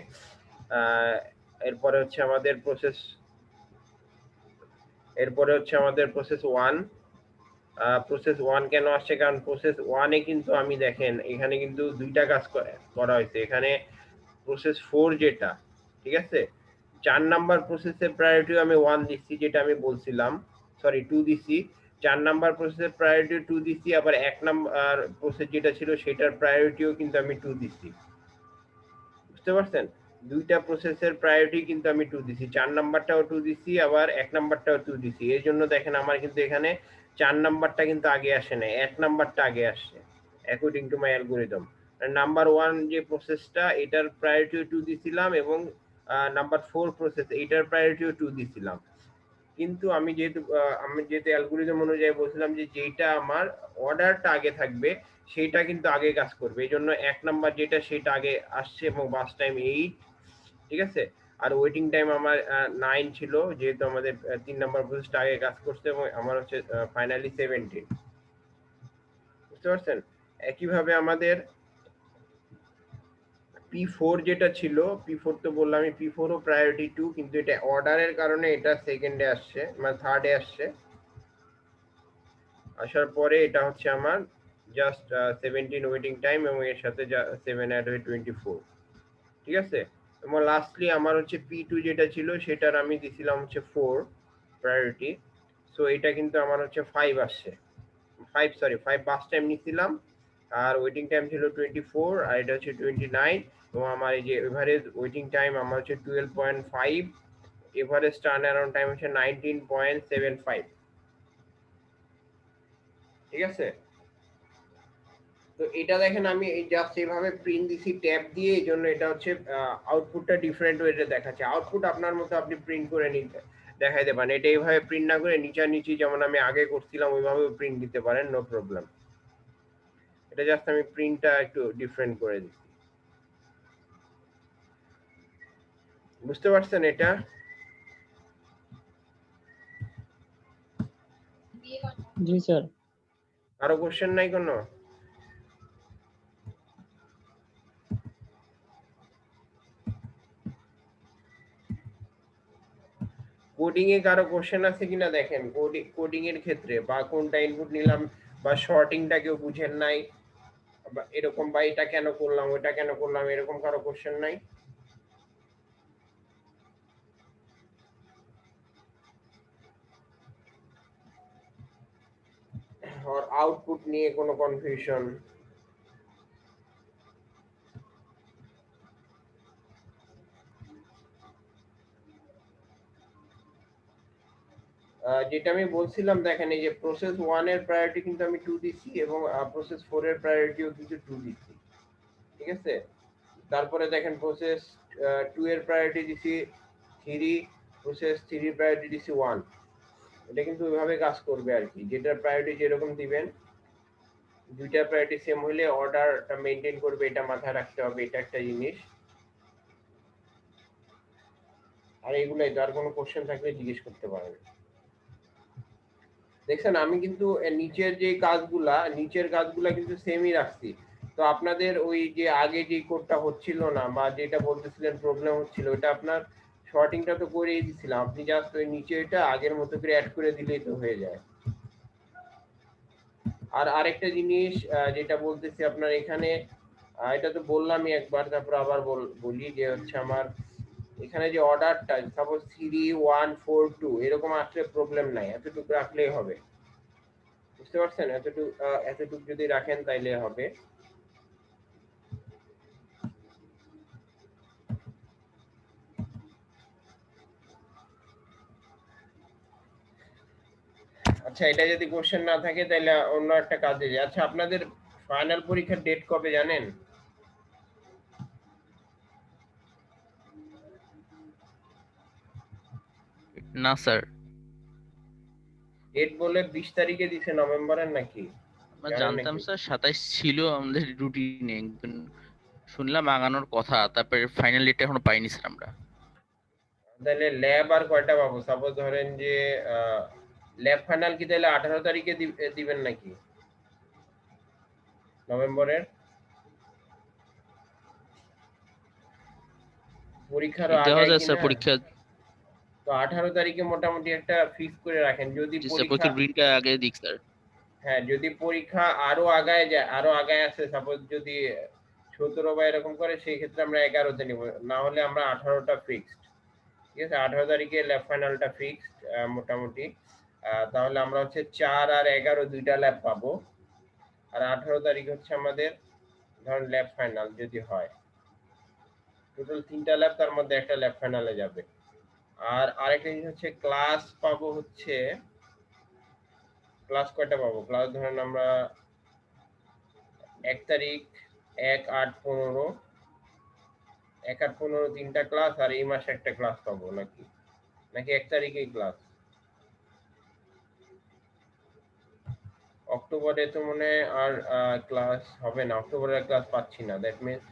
S1: এরপরে হচ্ছে আমাদের প্রসেস 1। প্রসেস 1 কেন আসছে? কারণ প্রসেস 1 এ কিন্তু আমি দেখেন এখানে কিন্তু দুইটা কাজ করা হয়েছে। এখানে প্রসেস 4 যেটা, ঠিক আছে, 4 নাম্বার প্রসেসের প্রায়োরিটি আমি 1 দিচ্ছি, যেটা আমি বলছিলাম, সরি 2 দিচ্ছি। 4 নাম্বার প্রসেসের প্রায়োরিটি 2 দিচ্ছি, আবার 1 নাম্বার প্রসেস যেটা ছিল সেটার প্রায়োরিটিও কিন্তু আমি 2 দিচ্ছি। বুঝতে পারছেন? দুইটা প্রসেসের প্রায়োরিটি কিন্তু আমি 2 দিছি। 4 নাম্বারটাও 2 দিছি, আবার 1 নাম্বারটাও 2 দিছি। এর জন্য দেখেন আমার কিন্তু এখানে 4 নাম্বারটা কিন্তু আগে আসে নাই, 1 নাম্বারটা আগে আসছে according to my algorithm. Number 1 যে প্রসেসটা এটার প্রায়োরিটিও 2 দিছিলাম এবং নাম্বার 4 প্রসেস এটার প্রায়োরিটিও 2 দিছিলাম। কিন্তু আমি যেহেতু অ্যালগরিদম অনুযায়ী বলছিলাম যে যেটা আমার অর্ডারটা আগে থাকবে সেটা কিন্তু আগে কাজ করবে। এই জন্য 1 নাম্বার যেটা সেটা আগে আসছে এবং বাস টাইম 8, ঠিক আছে। আর ওয়েটিং টাইম আমার 9 ছিল, যেহেতু আমাদের 3 নাম্বার প্রসেসটা আগে কাজ করছে এবং আমার হচ্ছে ফাইনালি 17। বুঝতে পারছেন? একইভাবে আমাদের P4 যেটা ছিল, P4 তো বললাম আমি, P4 ও প্রায়োরিটি 2, কিন্তু এটা অর্ডারের কারণে এটা সেকেন্ডে আসছে, মানে থার্ডে আসছে। আসার পরে এটা হচ্ছে আমার জাস্ট 17 ওয়েটিং টাইম এবং এর সাথে 7 অ্যাড হয়ে 24। ঠিক আছে, এবং লাস্টলি আমার হচ্ছে P2 যেটা ছিল সেটার আমি দিছিলাম হচ্ছে 4 প্রায়োরিটি, সো এটা কিন্তু আমার হচ্ছে 5 আসছে। 5 বাস টাইম নিছিলাম, আর ওয়েটিং টাইম ছিল 24 আর এটা হচ্ছে 29, এবং আমার এই যে এভারেজ ওয়েটিং টাইম আমার হচ্ছে 12.5, এভারেজ টার্ন অ্যারাউন্ড টাইম হচ্ছে 19.75। ঠিক আছে, তো এটা দেখেন আমি এই জাস্ট এইভাবে প্রিন্ট দিছি ট্যাব দিয়ে, এই জন্য এটা হচ্ছে আউটপুটটা ডিফারেন্ট ওয়েতে দেখাচ্ছে। আউটপুট আপনার মতো আপনি প্রিন্ট করে নিতে দেখাইতে পারেন। এটা এইভাবে প্রিন্ট না করে নিচে যেমন আমি আগে করছিলাম ওইভাবে প্রিন্ট দিতে পারেন, নো প্রবলেম। এটা জাস্ট আমি প্রিন্টটা একটু ডিফারেন্ট করে দিচ্ছি। বুঝতে পারছেন এটা?
S2: জি স্যার।
S1: আরো কোশ্চেন নাই কোনো? কোডিং এ কারো কোশ্চেন আছে কিনা দেখেন, কোডিং এর ক্ষেত্রে বা কোনটা ইনপুট নিলাম বা শর্টিংটা কেউ বুঝেন নাই বা এরকম, বা এটা কেন করলাম ওটা কেন করলাম, এরকম কারো কোশ্চেন নাই? আর আউটপুট নিয়ে কোনো কনফিউশন? যেটা আমি বলছিলাম দেখেন, এই যে প্রসেস 1 এর প্রায়োরিটি কিন্তু আমি 2 দিচ্ছি এবং প্রসেস 4 এর প্রায়োরিটিও কিন্তু 2 দিচ্ছি, ঠিক আছে? তারপরে দেখেন প্রসেস 2 এর প্রায়োরিটি দিছি 3, প্রসেস 3 এর প্রায়োরিটি দিছি 1। এটা কিন্তু ওইভাবে কাজ করবে আর কি, যেটার প্রায়োরিটি যেরকম দিবেন, দুইটা প্রায়োরিটি সেম হলে অর্ডারটা মেইনটেইন করবে, এটা মাথায় রাখতে হবে, এটা একটা জিনিস। আর এগুলাই, যার কোনো কোশ্চেন থাকলে জিজ্ঞেস করতে পারেন। দেখছেন আমি কিন্তু নিচের কাজগুলা কিন্তু সেমই রাখছি। তো আপনাদের ওই যে আগে যে কোডটা হচ্ছিল না বা যেটা বলতেছিলেন প্রবলেম হচ্ছিল, ওটা আপনার শর্টিংটা তো করেই দিছিলাম, আপনি জাস্ট ওই নিচে এটা আগের মতো করে অ্যাড করে দিলেই তো হয়ে যায়। আর আরেকটা জিনিস যেটা বলতেছি আপনার এখানে, এটা তো বললামই একবার, তারপর আবার বলি যে হচ্ছে আমার এখানে যে অর্ডারটা সাপোজ 3, 1, 4, 2 এরকম আসলে প্রবলেম নাই, এতটুকু রাখলেই হবে, বুঝতে পারছেন? এতটুকু যদি রাখেন তাইলে হবে। আচ্ছা, এটা যদি কোশ্চেন না থাকে তাহলে অন্য একটা কাজে যাই। আচ্ছা, আপনাদের ফাইনাল পরীক্ষার ডেট কবে জানেন?
S4: না স্যার,
S1: ডেট বলে 20 তারিখে দিছে নভেম্বরের নাকি?
S4: আমরা
S1: জানেন
S4: জানতাম
S1: নাকি?
S4: স্যার 27 ছিল আমাদের রুটিনে, শুনলাম আগানোর কথা, তারপরে ফাইনাল ডেট এখনো পাইনি স্যার আমরা।
S1: তাহলে ল্যাব আর কয়টা পাবো? সাপোজ ধরেন যে ল্যাব ফাইনাল কি তাহলে 18 তারিখে দিবেন নাকি নভেম্বরের? পরীক্ষারও
S4: দেওয়া
S1: আগায়
S4: যায় স্যার
S1: কিনা?
S4: পরীক্ষা।
S1: তো 18 তারিখে মোটামুটি একটা ফিক্স করে রাখেন। যদি
S4: জি স্যার,
S1: পরীক্ষা,
S4: পরীক্ষার রুটিনটা আগে দিক স্যার।
S1: হ্যাঁ যদি পরীক্ষা আরো আগায় যায়, আরো আগায় আসে, সাপোজ যদি 17 বা এরকম করে, সেই ক্ষেত্রে আমরা 11তে নিব, না হলে আমরা 18টা ফিক্সড, ঠিক আছে? 18 তারিখে ল্যাব ফাইনালটা ফিক্সড মোটামুটি। তাহলে আমরা হচ্ছে 4 আর 11 দুইটা ল্যাব পাবো, আর 18 তারিখ হচ্ছে আমাদের ধরেন ল্যাব ফাইনাল যদি হয়, টোটাল 3টা ল্যাব, তার মধ্যে একটা ল্যাব ফাইনালে যাবে। আর আরেকটা জিনিস হচ্ছে ক্লাস পাবো হচ্ছে, ক্লাস কয়টা পাবো? ক্লাস ধরেন আমরা 1 তারিখ, 1, 8, 15, 1 আর 15 3টা ক্লাস, আর এই মাসে একটা ক্লাস পাবো নাকি? নাকি 1 তারিখেই ক্লাস? অক্টোবরে তো মনে হয় আর ক্লাস হবে না, অক্টোবরে ক্লাস পাচ্ছি না, দ্যাট মিনস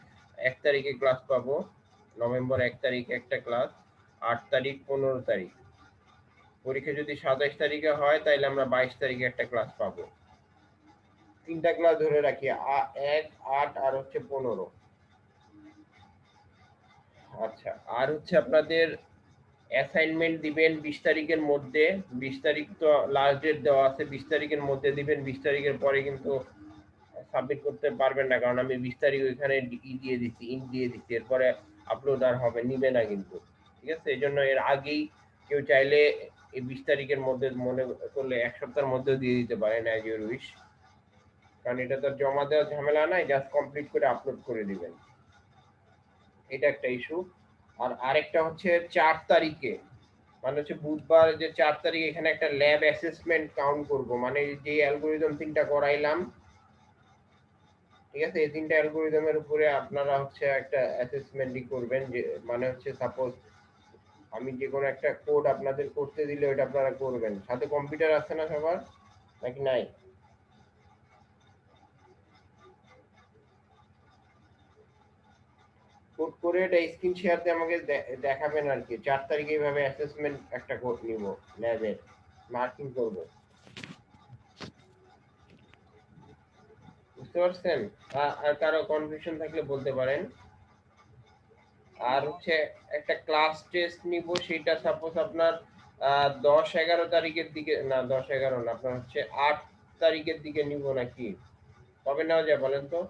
S1: 1 তারিখে ক্লাস পাবো, নভেম্বর 1 তারিখে একটা ক্লাস, 8 তারিখ, 15 তারিখ। পরীক্ষা যদি 27 তারিখে হয় তাহলে আমরা 22 তারিখে একটা ক্লাস পাবো। 3টা ক্লাস ধরে রাখি, 1, 8 আর হচ্ছে 15। আচ্ছা, আর হচ্ছে আপনাদের অ্যাসাইনমেন্ট দিবেন 20 তারিখের মধ্যে। 20 তারিখ তো লাস্ট ডেট দেওয়া আছে, 20 তারিখের মধ্যে দিবেন। 20 তারিখের পরে কিন্তু সাবমিট করতে পারবেন না, কারণ আমি 20 তারিখ ওইখানে দিয়ে দিচ্ছি, ইন্ক দিয়ে দিচ্ছি, এরপরে আপলোড আর হবে, নিবে না কিন্তু, ঠিক আছে? এই জন্য এর আগেই কেউ চাইলে এই 20 তারিখের মধ্যে মনে করলে 1 সপ্তাহের মধ্যেও দিয়ে দিতে পারেন, অ্যাজ ইউর উইশ, কারণ এটা তো জমা দেওয়ার ঝামেলা নাই, জাস্ট কমপ্লিট করে আপলোড করে দিবেন, এটা একটা ইস্যু। আর আরেকটা হচ্ছে 4 তারিখে, মানে হচ্ছে বুধবার যে 4 তারিখ, এখানে একটা ল্যাব অ্যাসেসমেন্ট কাউন্ট করব, মানে যে অ্যালগরিদম 3টা করাইলাম, ঠিক আছে? এই 3টা অ্যালগরিদমের উপরে আপনারা হচ্ছে একটা অ্যাসেসমেন্টই করবেন, যে মানে হচ্ছে সাপোজ আমি যে কোনো একটা কোড আপনাদের করতে দিলে ওটা আপনারা করবেন। সাথে কম্পিউটার আছে না সবার, নাকি নাই? কোড করে এটা স্ক্রিন শেয়ার দিয়ে আমাকে দেখাবেন আর কি। 4 তারিখে এইভাবে অ্যাসেসমেন্ট একটা কোড নিব, ল্যাবের মার্কিং করব, বুঝতে পারছেন? আর কারো কনফিউশন থাকলে বলতে পারেন। আর হচ্ছে একটা ক্লাস টেস্ট নিব, সেটা সাপোজ আপনার 10-11 তারিখের দিকে, না 10-11 না, আপনার হচ্ছে 8 তারিখের দিকে নিব নাকি, কবে নেওয়া যায় বলেন তো?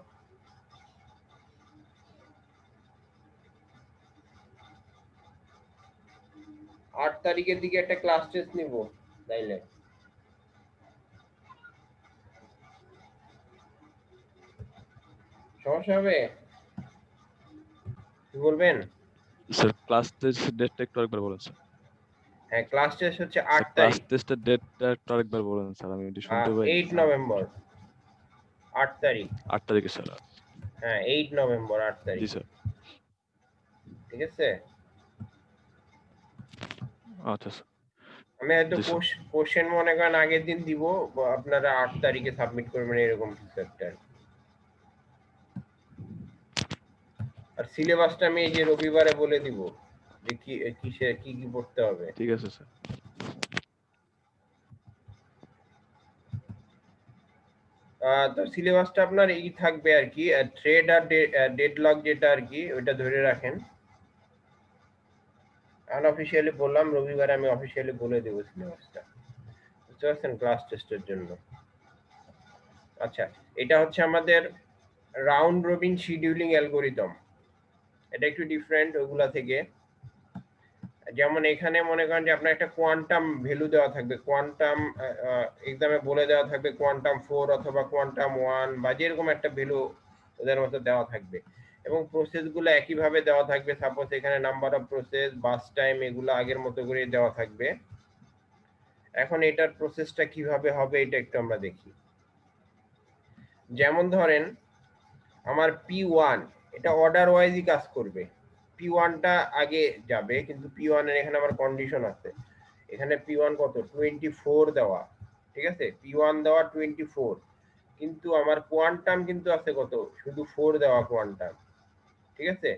S1: আট তারিখের দিকে একটা ক্লাস টেস্ট নিব তাইলে। সমস্যা হবে? কি বলবেন?
S5: স্যার ক্লাস টেস্ট ডেটটা একটু আরেকবার বলেন স্যার।
S1: হ্যাঁ, ক্লাস টেস্ট হচ্ছে 8
S5: ক্লাস
S1: তারিখ,
S5: টেস্টের ডেটটা একটু আরেকবার বলেন স্যার, আমি এটি শুনতে পাইনি
S1: 8 নভেম্বর, 8 তারিখ।
S5: 8 তারিখে স্যার।
S1: হ্যাঁ 8 নভেম্বর, 8 তারিখ।
S5: জি স্যার।
S1: ঠিক আছে,
S5: আচ্ছা স্যার।
S1: আমি হয়তো
S5: জি স্যার।
S1: কোশ্চেন মনে করেন আগের দিন দিব, আপনারা 8 তারিখে সাবমিট করবেন, এরকম কিছু একটা। আর সিলেবাসটা আমি এই যে রবিবারে বলে দিব যে কি কি পড়তে হবে।
S5: ঠিক আছে স্যার।
S1: তো সিলেবাসটা আপনার এই থাকবে আর কি, থ্রেড আর ডেডলক যেটা আর কি, ওইটা ধরে রাখেন। আনঅফিশিয়ালি বললাম, রবিবারে আমি অফিশিয়ালি বলে দেবো সিলেবাসটা, বুঝতে পারছেন, ক্লাস টেস্টের জন্য। আচ্ছা, এটা হচ্ছে আমাদের রাউন্ড রবিন শিডিউলিং অ্যালগোরিদম, এটা একটু ডিফারেন্ট ওগুলা থেকে। যেমন এখানে মনে করেন যে আপনার একটা কোয়ান্টাম ভ্যালু দেওয়া থাকবে, কোয়ান্টাম এক্সামে বলে দেওয়া থাকবে কোয়ান্টাম 4 অথবা কোয়ান্টাম 1 বা যেরকম একটা ভ্যালু ওদের মতো দেওয়া থাকবে, এবং প্রসেসগুলো একইভাবে দেওয়া থাকবে। সাপোজ এখানে number of process, bus time, এগুলো আগের মতো করে দেওয়া থাকবে। এখন এটার প্রসেসটা কিভাবে হবে এটা একটু আমরা দেখি। যেমন ধরেন আমার P1, এটা অর্ডার ওয়াইজই কাজ করবে। P1টা আগে যাবে, কিন্তু P1 এর এখানে আমার কন্ডিশন আছে। এখানে P1 কত, 24 দেওয়া, ঠিক আছে, P1 দেওয়া 24, কিন্তু আমার কোয়ান্টাম কিন্তু আছে কত, শুধু 4 দেওয়া কোয়ান্টাম। ঠিক আছে,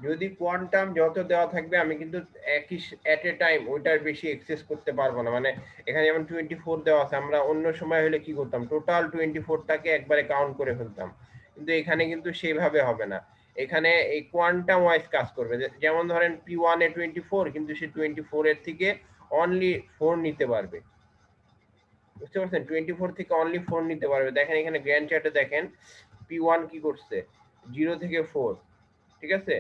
S1: যদি কোয়ান্টাম যত দেওয়া থাকবে আমি কিন্তু একই এট এ টাইম ওইটার বেশি এক্সেস করতে পারবো না। মানে এখানে যেমন 24 দেওয়া আছে, আমরা অন্য সময় হলে কি করতাম, টোটাল 24টাকে একবারে কাউন্ট করে ফেলতাম, কিন্তু এখানে কিন্তু সেইভাবে হবে না। এখানে এই কোয়ান্টাম ওয়াইজ কাজ করবে। যেমন ধরেন P1 এ 24, কিন্তু সে 24 এর থেকে অনলি 4 নিতে পারবে, বুঝতে পারছেন, 24 থেকে অনলি 4 নিতে পারবে। দেখেন এখানে গ্র্যান্ড চার্টে দেখেন P1 কি করছে, 0 থেকে 4, ঠিক আছে,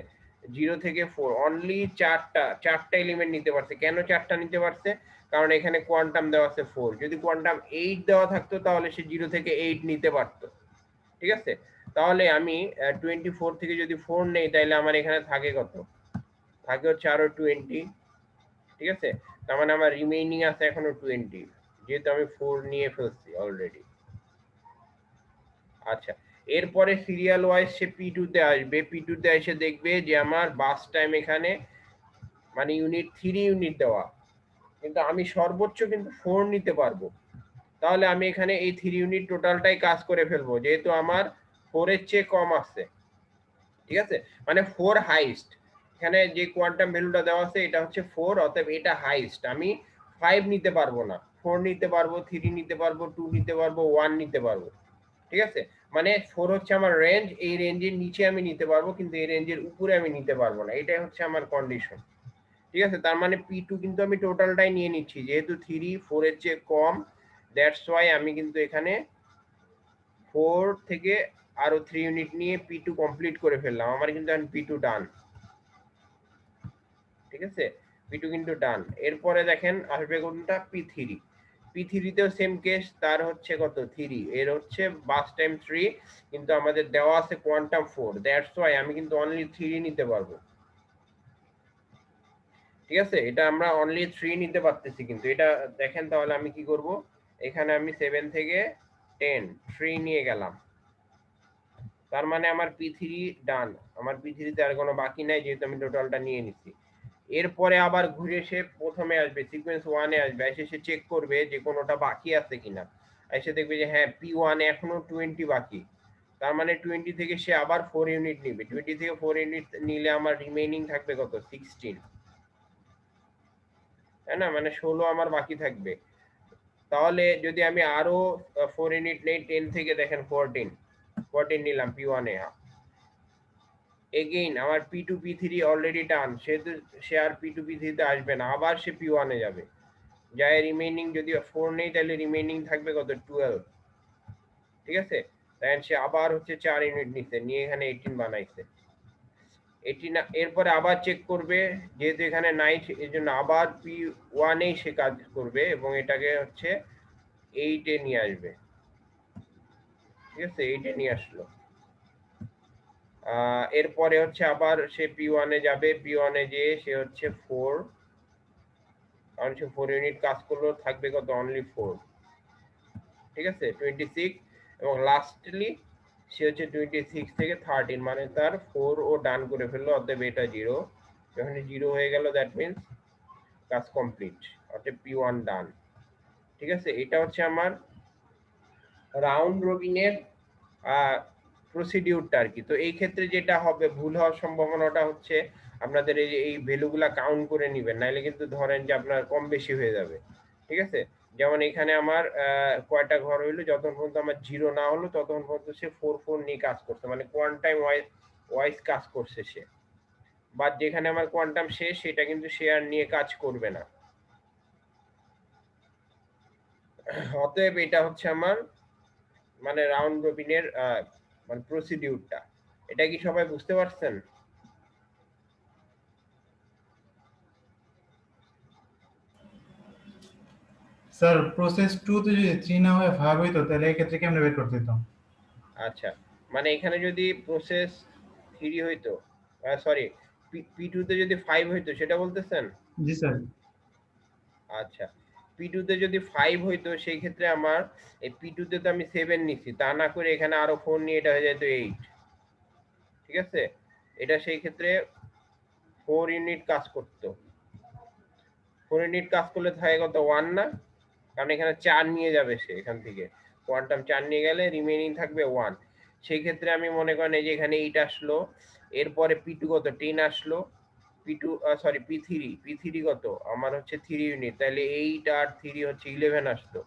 S1: 0 থেকে 4 অনলি চারটা এলিমেন্ট নিতে পারছে। কেন চারটা নিতে পারছে, কারণ এখানে কোয়ান্টাম দেওয়া আছে 4। যদি কোয়ান্টাম 8 দেওয়া থাকতো তাহলে সে 0 থেকে 8 নিতে পারতো। ঠিক আছে, তাহলে আমি 24 থেকে যদি 4 নেই, তাহলে আমার এখানে থাকে কত, থাকে হচ্ছে আরো 20। ঠিক আছে, তার মানে আমার রিমেইনিং আছে এখনো 20, যেহেতু আমি 4 নিয়ে ফেলছি অলরেডি। আচ্ছা, এরপরে সিরিয়াল ওয়াইজ সে P2 তে আসবে। P2 তে এসে দেখবে যে আমার বাস টাইম এখানে মানে ইউনিট 3 ইউনিট দেওয়া, কিন্তু আমি সর্বোচ্চ কিন্তু 4 নিতে পারবো। তাহলে আমি এখানে এই 3 ইউনিট টোটালটাই কাজ করে ফেলবো, যেহেতু আমার 4 এর চেয়ে কম আছে। ঠিক আছে, মানে 4 হাইস্ট, এখানে যে কোয়ান্টাম ভ্যালুটা দেওয়া আছে এটা হচ্ছে 4, অতএব এটা হাইস্ট। আমি 5 নিতে পারবো না, 4 নিতে পারবো, 3 নিতে পারবো, 2 নিতে পারবো, 1 নিতে পারবো। ঠিক আছে, মানে 4 হচ্ছে আমার রেঞ্জ, এই রেঞ্জের নিচে আমি নিতে পারবো, কিন্তু এই রেঞ্জের উপরে আমি নিতে পারবো না, এটাই হচ্ছে আমার কন্ডিশন। ঠিক আছে, তার মানে P2 কিন্তু আমি টোটালটাই নিয়ে নিচ্ছি, যেহেতু 3 4 এর চেয়ে কম, দ্যাটস ওয়াই আমি কিন্তু এখানে 4 থেকে আরো 3 ইউনিট নিয়ে P2 কমপ্লিট করে ফেললাম। আমার কিন্তু এখন P2 ডান। ঠিক আছে, P2 কিন্তু ডান। এরপরে দেখেন আসবে কোনটা, P3। P3 তেও সেম কেস, তার হচ্ছে কত 3, এর হচ্ছে বাস টাইম 3, কিন্তু আমাদের দেওয়া আছে কোয়ান্টাম 4, দ্যাটস ওয়াই আমি কিন্তু অনলি 3 নিতে পারবো। ঠিক আছে, এটা আমরা অনলি 3 নিতে পারতেছি, কিন্তু এটা দেখেন তাহলে আমি কি করব, এখানে আমি 7 থেকে 10 3 নিয়ে গেলাম, তার মানে আমার P3 ডান, আমার P3 তে আর কোনো বাকি নাই, যেহেতু আমি টোটালটা নিয়ে নিছি। এরপরে আবার ঘুরে সে প্রথমে আসবে, সিকোয়েন্স 1 এ আসবে, এসে সে চেক করবে যে কোনোটা বাকি আছে কিনা, এসে দেখবে যে হ্যাঁ P1 এ এখনো 20 বাকি, তার মানে 20 থেকে সে আবার 4 ইউনিট নিবে। 20 থেকে 4 ইউনিট নিলে আমার রিমেইনিং থাকবে কত, 16, তাই না, মানে 16 আমার বাকি থাকবে। তাহলে যদি আমি আরো 4 ইউনিট নেই, 10 থেকে দেখেন 14 নিলাম P1 এ। এগেইন আমার P2 P3 অলরেডি ডান, সেহেতু সে আর P2 P3 তে আসবে না, আবার সে P1 এ যাবে, যায় রিমেইনিং যদি 4 নেই তাহলে রিমেইনিং থাকবে কত 12, ঠিক আছে। দেন সে আবার হচ্ছে 4 ইউনিট নিচ্ছে, নিয়ে এখানে 18 বানাইছে। 18 এরপরে আবার চেক করবে, যেহেতু এখানে নাই এর জন্য আবার P1 এই সে কাজ করবে এবং এটাকে হচ্ছে 8 এ নিয়ে আসবে, ঠিক আছে, 8 এ নিয়ে আসলো। এরপরে হচ্ছে আবার সে P1 এ যাবে, P1 এ যেয়ে সে হচ্ছে 4, কারণ সে 4 ইউনিট কাজ করলো, থাকবে কত অনলি 4, ঠিক আছে 26, এবং লাস্টলি সে হচ্ছে 26 থেকে 13, মানে তার 4 ও ডান করে ফেললো, অতএব এটা 0, যখন 0 হয়ে গেল দ্যাট মিন্স কাজ কমপ্লিট, অতএব P1 ডান, ঠিক আছে। এটা হচ্ছে আমার রাউন্ড রবিনের প্রসিডিউরটা আর কি। তো এই ক্ষেত্রে যেটা হবে, ভুল হওয়ার সম্ভাবনাটা হচ্ছে আপনাদের এই ভ্যালুগুলা কাউন্ট করে নেবেন, নাইলে কিন্তু ধরেন যে আপনার কম বেশি হয়ে যাবে, ঠিক আছে। যেমন এখানে আমার কয়টা ঘর হইলো, যতক্ষণ পর্যন্ত আমার 0 না হলো ততক্ষণ পর্যন্ত সে 4 নিয়ে কাজ করছে, মানে কোয়ান্টাম ওয়াইজ কাজ করছে সে, বাট যেখানে আমার কোয়ান্টাম শেষ সেটা কিন্তু সে আর নিয়ে কাজ করবে না। অতএব এটা হচ্ছে আমার মানে রাউন্ড রবিনের মানে প্রসিডিউরটা। এটা কি সবাই বুঝতে পারছেন?
S3: স্যার প্রসেস 2 তে যদি 3 না হয়ে 5 হইতো তাহলে এই ক্ষেত্রে কেমনে বের করতে হতো?
S1: আচ্ছা, মানে এখানে যদি প্রসেস 3 হইতো, সরি P2 তে যদি 5 হইতো সেটা বলতেছেন?
S3: জি স্যার।
S1: আচ্ছা, P2 তে যদি 5 হইতো সেই ক্ষেত্রে আমার এই P2 তে তো আমি 7 নিছি, তা না করে এখানে আরো 4 নিয়ে এটা হয়ে যেত 8, ঠিক আছে। এটা সেই ক্ষেত্রে 4 ইউনিট কাজ করতো, 4 ইউনিট কাজ করলে থাকে কত 1 না, কারণ এখানে 4 নিয়ে যাবে সে, এখান থেকে কোয়ান্টাম 4 নিয়ে গেলে রিমেইনিং থাকবে 1। সেই ক্ষেত্রে আমি মনে করেন এই যে এখানে 8 আসলো, এরপরে P2 কত 10 আসলো, P2 সরি P3 কত আমার হচ্ছে 3 ইউনিট, তাহলে 8 আর 3 হচ্ছে 11 আসতো,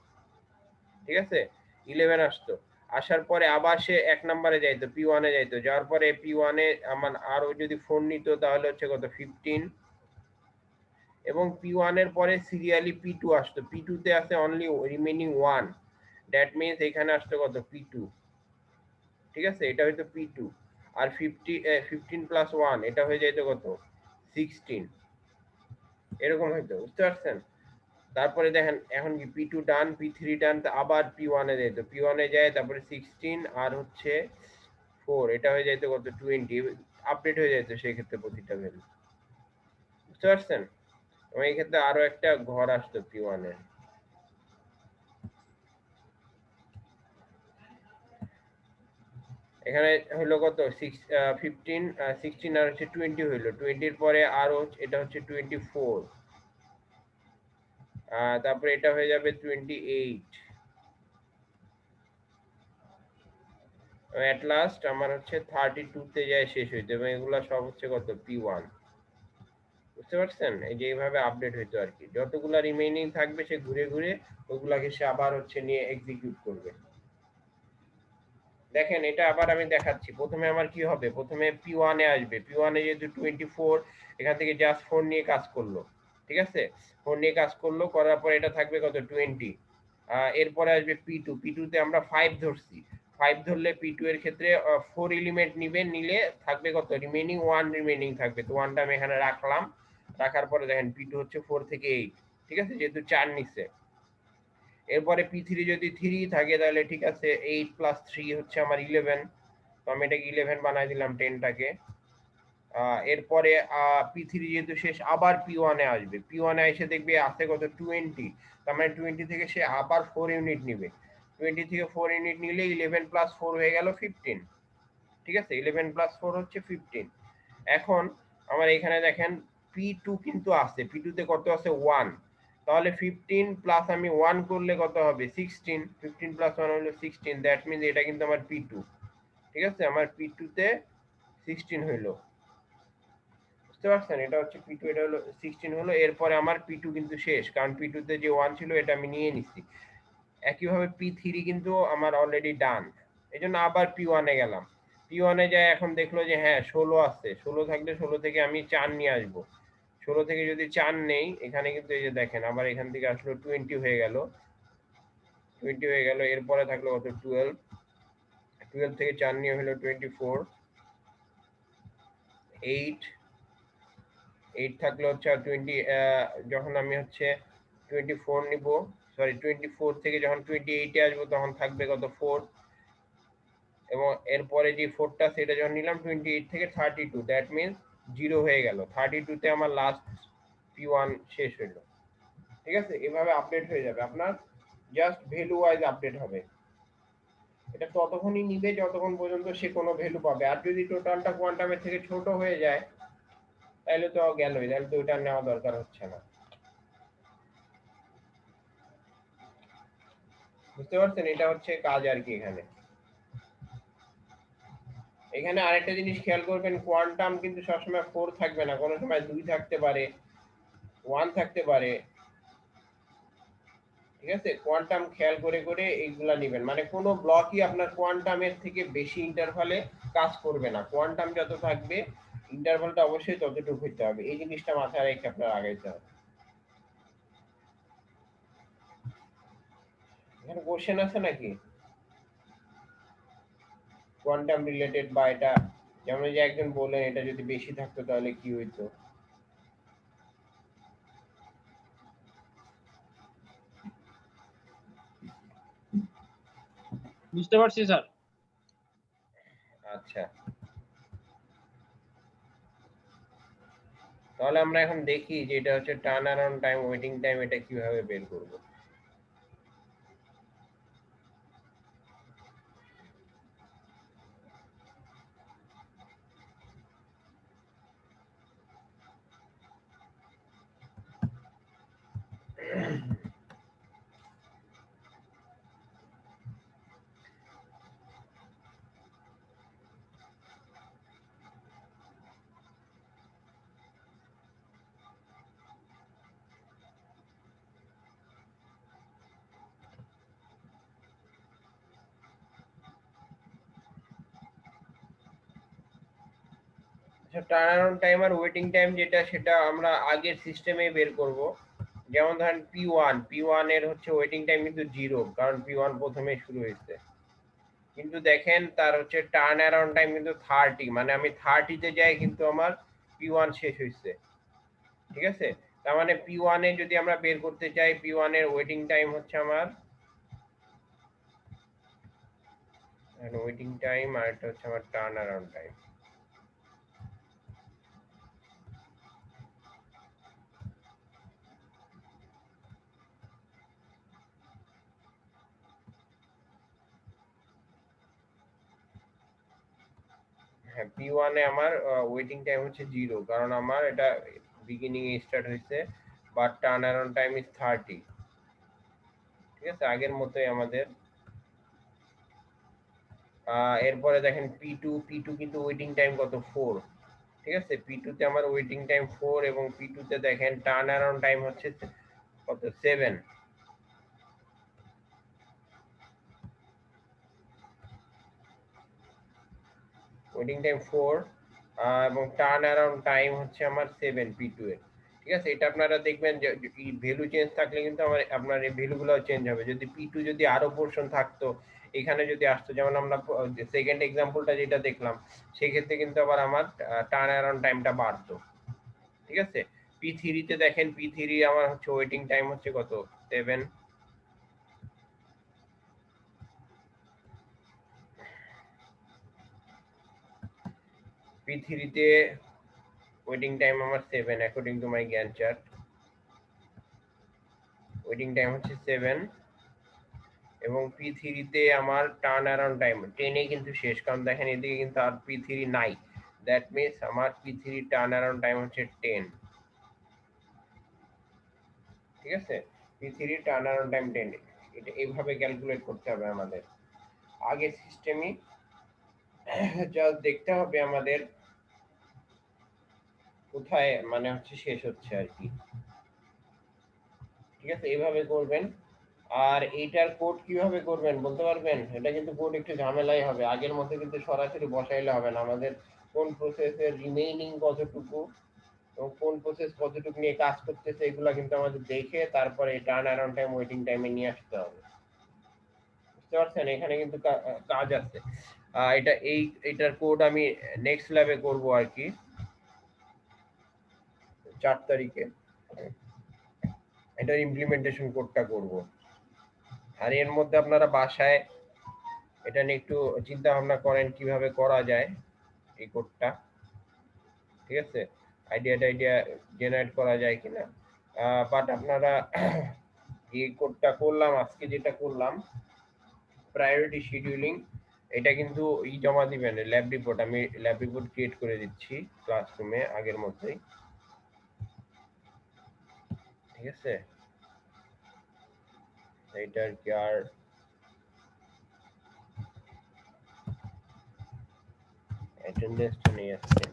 S1: ঠিক আছে 11 আসতো। আসার পরে আবার সে 1 নম্বরে যাইতো, P1 এ যাইতো, যাওয়ার পরে P1 এ আমার আরো যদি 4 নিত তাহলে হচ্ছে কত 15, এবং P1 এর পরে সিরিয়ালি P2 আসতো, P2 তে আছে অনলি রিমেইনিং 1, দ্যাট মিন্স এখানে আসতো কত P2, ঠিক আছে, এটা হয়তো P2, আর 15 প্লাস 1 এটা হয়ে যাইতো কত 16, এরকম হয়তো, বুঝতে পারছেন। তারপরে দেখেন এখন কি P2 ডান, P3 ডান, আবার P1 এ যেত, P1 এ যায়, তারপরে 16 আর হচ্ছে 4, এটা হয়ে যাইতো কত 20, আপডেট হয়ে যাইতো সেই ক্ষেত্রে প্রতিটা ভ্যালু, বুঝতে পারছেন। এবং এই ক্ষেত্রে আরো একটা ঘর আসতো P1 এ, এখানে হলো কত 15 16 আর হচ্ছে 20 হইলো, 20 এর পরে আরো এটা হচ্ছে 24, তারপরে এটা হয়ে যাবে 28, এট লাস্ট আমার হচ্ছে 32 তে যায় শেষ হইতো, এবং এগুলা সব হচ্ছে কত P1, বুঝতে পারছেন। এই যে এইভাবে আপডেট হইতো আর কি, যতগুলা রিমেইনিং থাকবে সে ঘুরে ঘুরে ওগুলাকে সে আবার হচ্ছে নিয়ে এক্সিকিউট করবে। দেখেন এটা আবার আমি দেখাচ্ছি, প্রথমে আমার কি হবে, প্রথমে P1 এ আসবে, P1 এ যেহেতু 24, এখান থেকে জাস্ট 4 নিয়ে কাজ করলো, ঠিক আছে 4 নিয়ে কাজ করলো, করার পর এটা থাকবে কত 20, এরপরে আসবে P2 তে আমরা 5 ধরছি, 5 ধরলে P2 এর ক্ষেত্রে 4 এলিমেন্ট নিবে, নিলে থাকবে কত রিমেইনিং 1 রিমেইনিং থাকবে, তো 1টা আমি এখানে রাখলাম, রাখার পরে দেখেন P2 হচ্ছে 4 থেকে 8, ঠিক আছে, যেহেতু 4 নিছে। এরপরে P3 যদি 3 থাকে তাহলে ঠিক আছে, 8 প্লাস 3 হচ্ছে আমার 11, তো আমি এটাকে 11 বানাই দিলাম 10টাকে। এরপরে P3 যেহেতু শেষ, আবার P1 এ আসবে, P1 এ এসে দেখবে আছে কত 20, তার মানে 20 থেকে সে আবার 4 ইউনিট নিবে, 20 থেকে 4 ইউনিট নিলে 11 প্লাস 4 হয়ে গেল 15, ঠিক আছে 11 প্লাস 4 হচ্ছে 15। এখন আমার এখানে দেখেন P2 কিন্তু আছে, P2 তে কত আছে 1, তাহলে 15 প্লাস আমি 1 করলে কত হবে 16, 15 প্লাস 1 হলো 16, দ্যাট মিন্স এটা কিন্তু আমার P2, ঠিক আছে, আমার P2 তে 16 হইলো, বুঝতে পারছেন, এটা হচ্ছে P2, এটা হলো 16 হলো। এরপরে আমার P2 কিন্তু শেষ, কারণ P2 তে যে 1 ছিল এটা আমি নিয়ে নিছি। একইভাবে P3 কিন্তু আমার অলরেডি ডান, এই জন্য আবার P1 এ গেলাম, P1 এ যায় এখন দেখলো যে হ্যাঁ 16 আছে, 16 থাকলে 16 থেকে আমি 4 নিয়ে আসবো। 16 থেকে যদি 4 নেই, এখানে কিন্তু এই যে দেখেন আবার এখান থেকে আসলো 20 হয়ে গেল, 20 হয়ে গেল। এরপরে থাকলো কত 12, 12 থেকে 4 নিয়ে হলো 24, 8, 8 থাকলো হচ্ছে আর 20, যখন আমি হচ্ছে 24 নিব, সরি 24 থেকে যখন 28 এ আসবো তখন থাকবে কত 4, এবং এরপরে যে 4টা সেটা যখন নিলাম 28 থেকে 32, দ্যাট মিন্স 0 হয়ে গেল। 32 তে আমার লাস্ট P1 শেষ হলো। ঠিক আছে, এভাবে আপডেট হয়ে যাবে আপনার, জাস্ট ভ্যালু ওয়াইজ আপডেট হবে। এটা ততক্ষণই নিবে যতক্ষণ পর্যন্ত সে কোনো ভ্যালু পাবে। আর যদি টোটালটা কোয়ান্টামের থেকে ছোট হয়ে যায় তাহলে তো গেলই, তাহলে তো ওইটা নেওয়া দরকার হচ্ছে না। বুঝতে পারছেন, এটা হচ্ছে কাজ আর কি। এখানে এখানে আরেকটা জিনিস খেয়াল করবেন, কোয়ান্টাম কিন্তু সবসময় 4 থাকবে না, কোনো সময় 2 থাকতে পারে, 1 থাকতে পারে। ঠিক আছে, কোয়ান্টাম খেয়াল করে করে এইগুলা নেবেন, মানে কোনো ব্লকই আপনার কোয়ান্টামের থেকে বেশি ইন্টারভালে কাজ করবে না। কোয়ান্টাম যত থাকবে ইন্টারভালটা অবশ্যই ততটুকু হইতে হবে, এই জিনিসটা মাথায় রেখে আপনার আগাইতে হবে। এখানে কোশ্চেন আছে নাকি কোয়ান্টাম রিলেটেড, বা এটা যেমন এই যে একজন বললেন এটা যদি বেশি থাকতো তাহলে কি হইতো?
S2: বুঝতে পারছি স্যার।
S1: আচ্ছা, তাহলে আমরা এখন দেখি যে এটা হচ্ছে turn around time, waiting time, এটা কিভাবে বের করব। আচ্ছা, টার্ন অ্যারাউন্ড টাইম আর ওয়েটিং টাইম যেটা, সেটা আমরা আগের সিস্টেমে বের করব। যেমন ধরেন P1 এর হচ্ছে ওয়েটিং টাইম কিন্তু 0, কারণ P1 প্রথমে শুরু হয়েছে। কিন্তু দেখেন তার হচ্ছে টার্ন অ্যারাউন্ড টাইম কিন্তু 30, মানে আমি 30 তে যাই কিন্তু আমার P1 শেষ হয়েছে। ঠিক আছে, তার মানে P1 এ যদি আমরা বের করতে চাই, P1 এর ওয়েটিং টাইম হচ্ছে আমার, ওয়েটিং টাইম, আর এটা হচ্ছে আমার টার্ন অ্যারাউন্ড টাইম। হ্যাঁ, P1 এ আমার ওয়েটিং টাইম হচ্ছে 0, কারণ আমার এটা বিগিনিং এ স্টার্ট হয়েছে, but turn around time is 30। ঠিক আছে, আগের মতোই আমাদের। এরপরে দেখেন P2 কিন্তু ওয়েটিং টাইম কত 4। ঠিক আছে, P2 তে আমার ওয়েটিং টাইম 4, এবং P2 তে দেখেন টার্ন অ্যারাউন্ড টাইম হচ্ছে কত 7। ওয়েটিং টাইম 4, এবং টার্ন অ্যারাউন্ড টাইম হচ্ছে আমার 7 P2 এর। ঠিক আছে, এটা আপনারা দেখবেন যে ভ্যালু চেঞ্জ থাকলে কিন্তু আপনার এই ভ্যালুগুলো চেঞ্জ হবে। যদি P2 যদি আরো পোরশন থাকতো, এখানে যদি আসতো, যেমন আমরা সেকেন্ড এক্সাম্পলটা যেটা দেখলাম, সেই ক্ষেত্রে কিন্তু আবার আমার টার্ন অ্যারাউন্ড টাইমটা বাড়তো। ঠিক আছে, P3 তে দেখেন, P3 আমার হচ্ছে ওয়েটিং টাইম হচ্ছে কত 7। P3 তে ওয়েটিং টাইম আমার 7 according to my Gantt chart. Waiting time হচ্ছে 7, এবং P3 তে আমার টার্ন অ্যারাউন্ড টাইম 10 এ কিন্তু শেষ, কারণ দেখেন এদিকে কিন্তু আর P3 নাই, দ্যাট মিন্স আমার P3 টার্ন অ্যারাউন্ড টাইম হচ্ছে 10। ঠিক আছে, P3 টার্ন অ্যারাউন্ড টাইম 10, এটা এইভাবে ক্যালকুলেট করতে হবে আমাদের আগের সিস্টেমই। জাস্ট দেখতে হবে আমাদের কোথায় মানে হচ্ছে শেষ হচ্ছে আর কি। ঠিক আছে, এইভাবে করবেন। আর এইটার কোড কিভাবে করবেন বলতে পারবেন? এটা কিন্তু কোড একটু ঝামেলাই হবে, আগের মধ্যে কিন্তু সরাসরি বসাইলে হবে না। আমাদের কোন প্রসেসের রিমেইনিং কতটুকু এবং কোন প্রসেস কতটুকু নিয়ে কাজ করতেছে এগুলা কিন্তু আমাদের দেখে তারপরে টার্ন অ্যারাউন্ড টাইম ওয়েটিং টাইমে নিয়ে আসতে হবে। বুঝতে পারছেন? এখানে কিন্তু কাজ আছে। এটার কোড আমি নেক্সট ল্যাবে করব আর কি 4 তারিখে এটার ইমপ্লিমেন্টেশন কোডটা করব। আর এর মধ্যে আপনারা বাসায় এটা নিয়ে একটু চিন্তা ভাবনা করেন কিভাবে করা যায় এই কোডটা, ঠিক আছে? আইডিয়া জেনারেট করা যায় কিনা। বাট আপনারা এই কোডটা করলাম, আজকে যেটা করলাম প্রায়োরিটি শিডিউলিং, এটা কিন্তু জমা দিবেন ল্যাব রিপোর্ট। আমি ল্যাব রিপোর্ট ক্রিয়েট করে দিচ্ছি ক্লাসরুমে আগের মতোই, ঠিক আছে? এইটার কি আর অ্যাটেন্ডেন্সটা নিয়ে আসছে,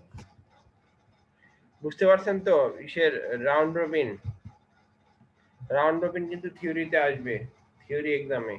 S1: বুঝতে পারছেন তো? ইসের রাউন্ড রবিন কিন্তু থিওরিতে আসবে, থিওরি এক্সামে।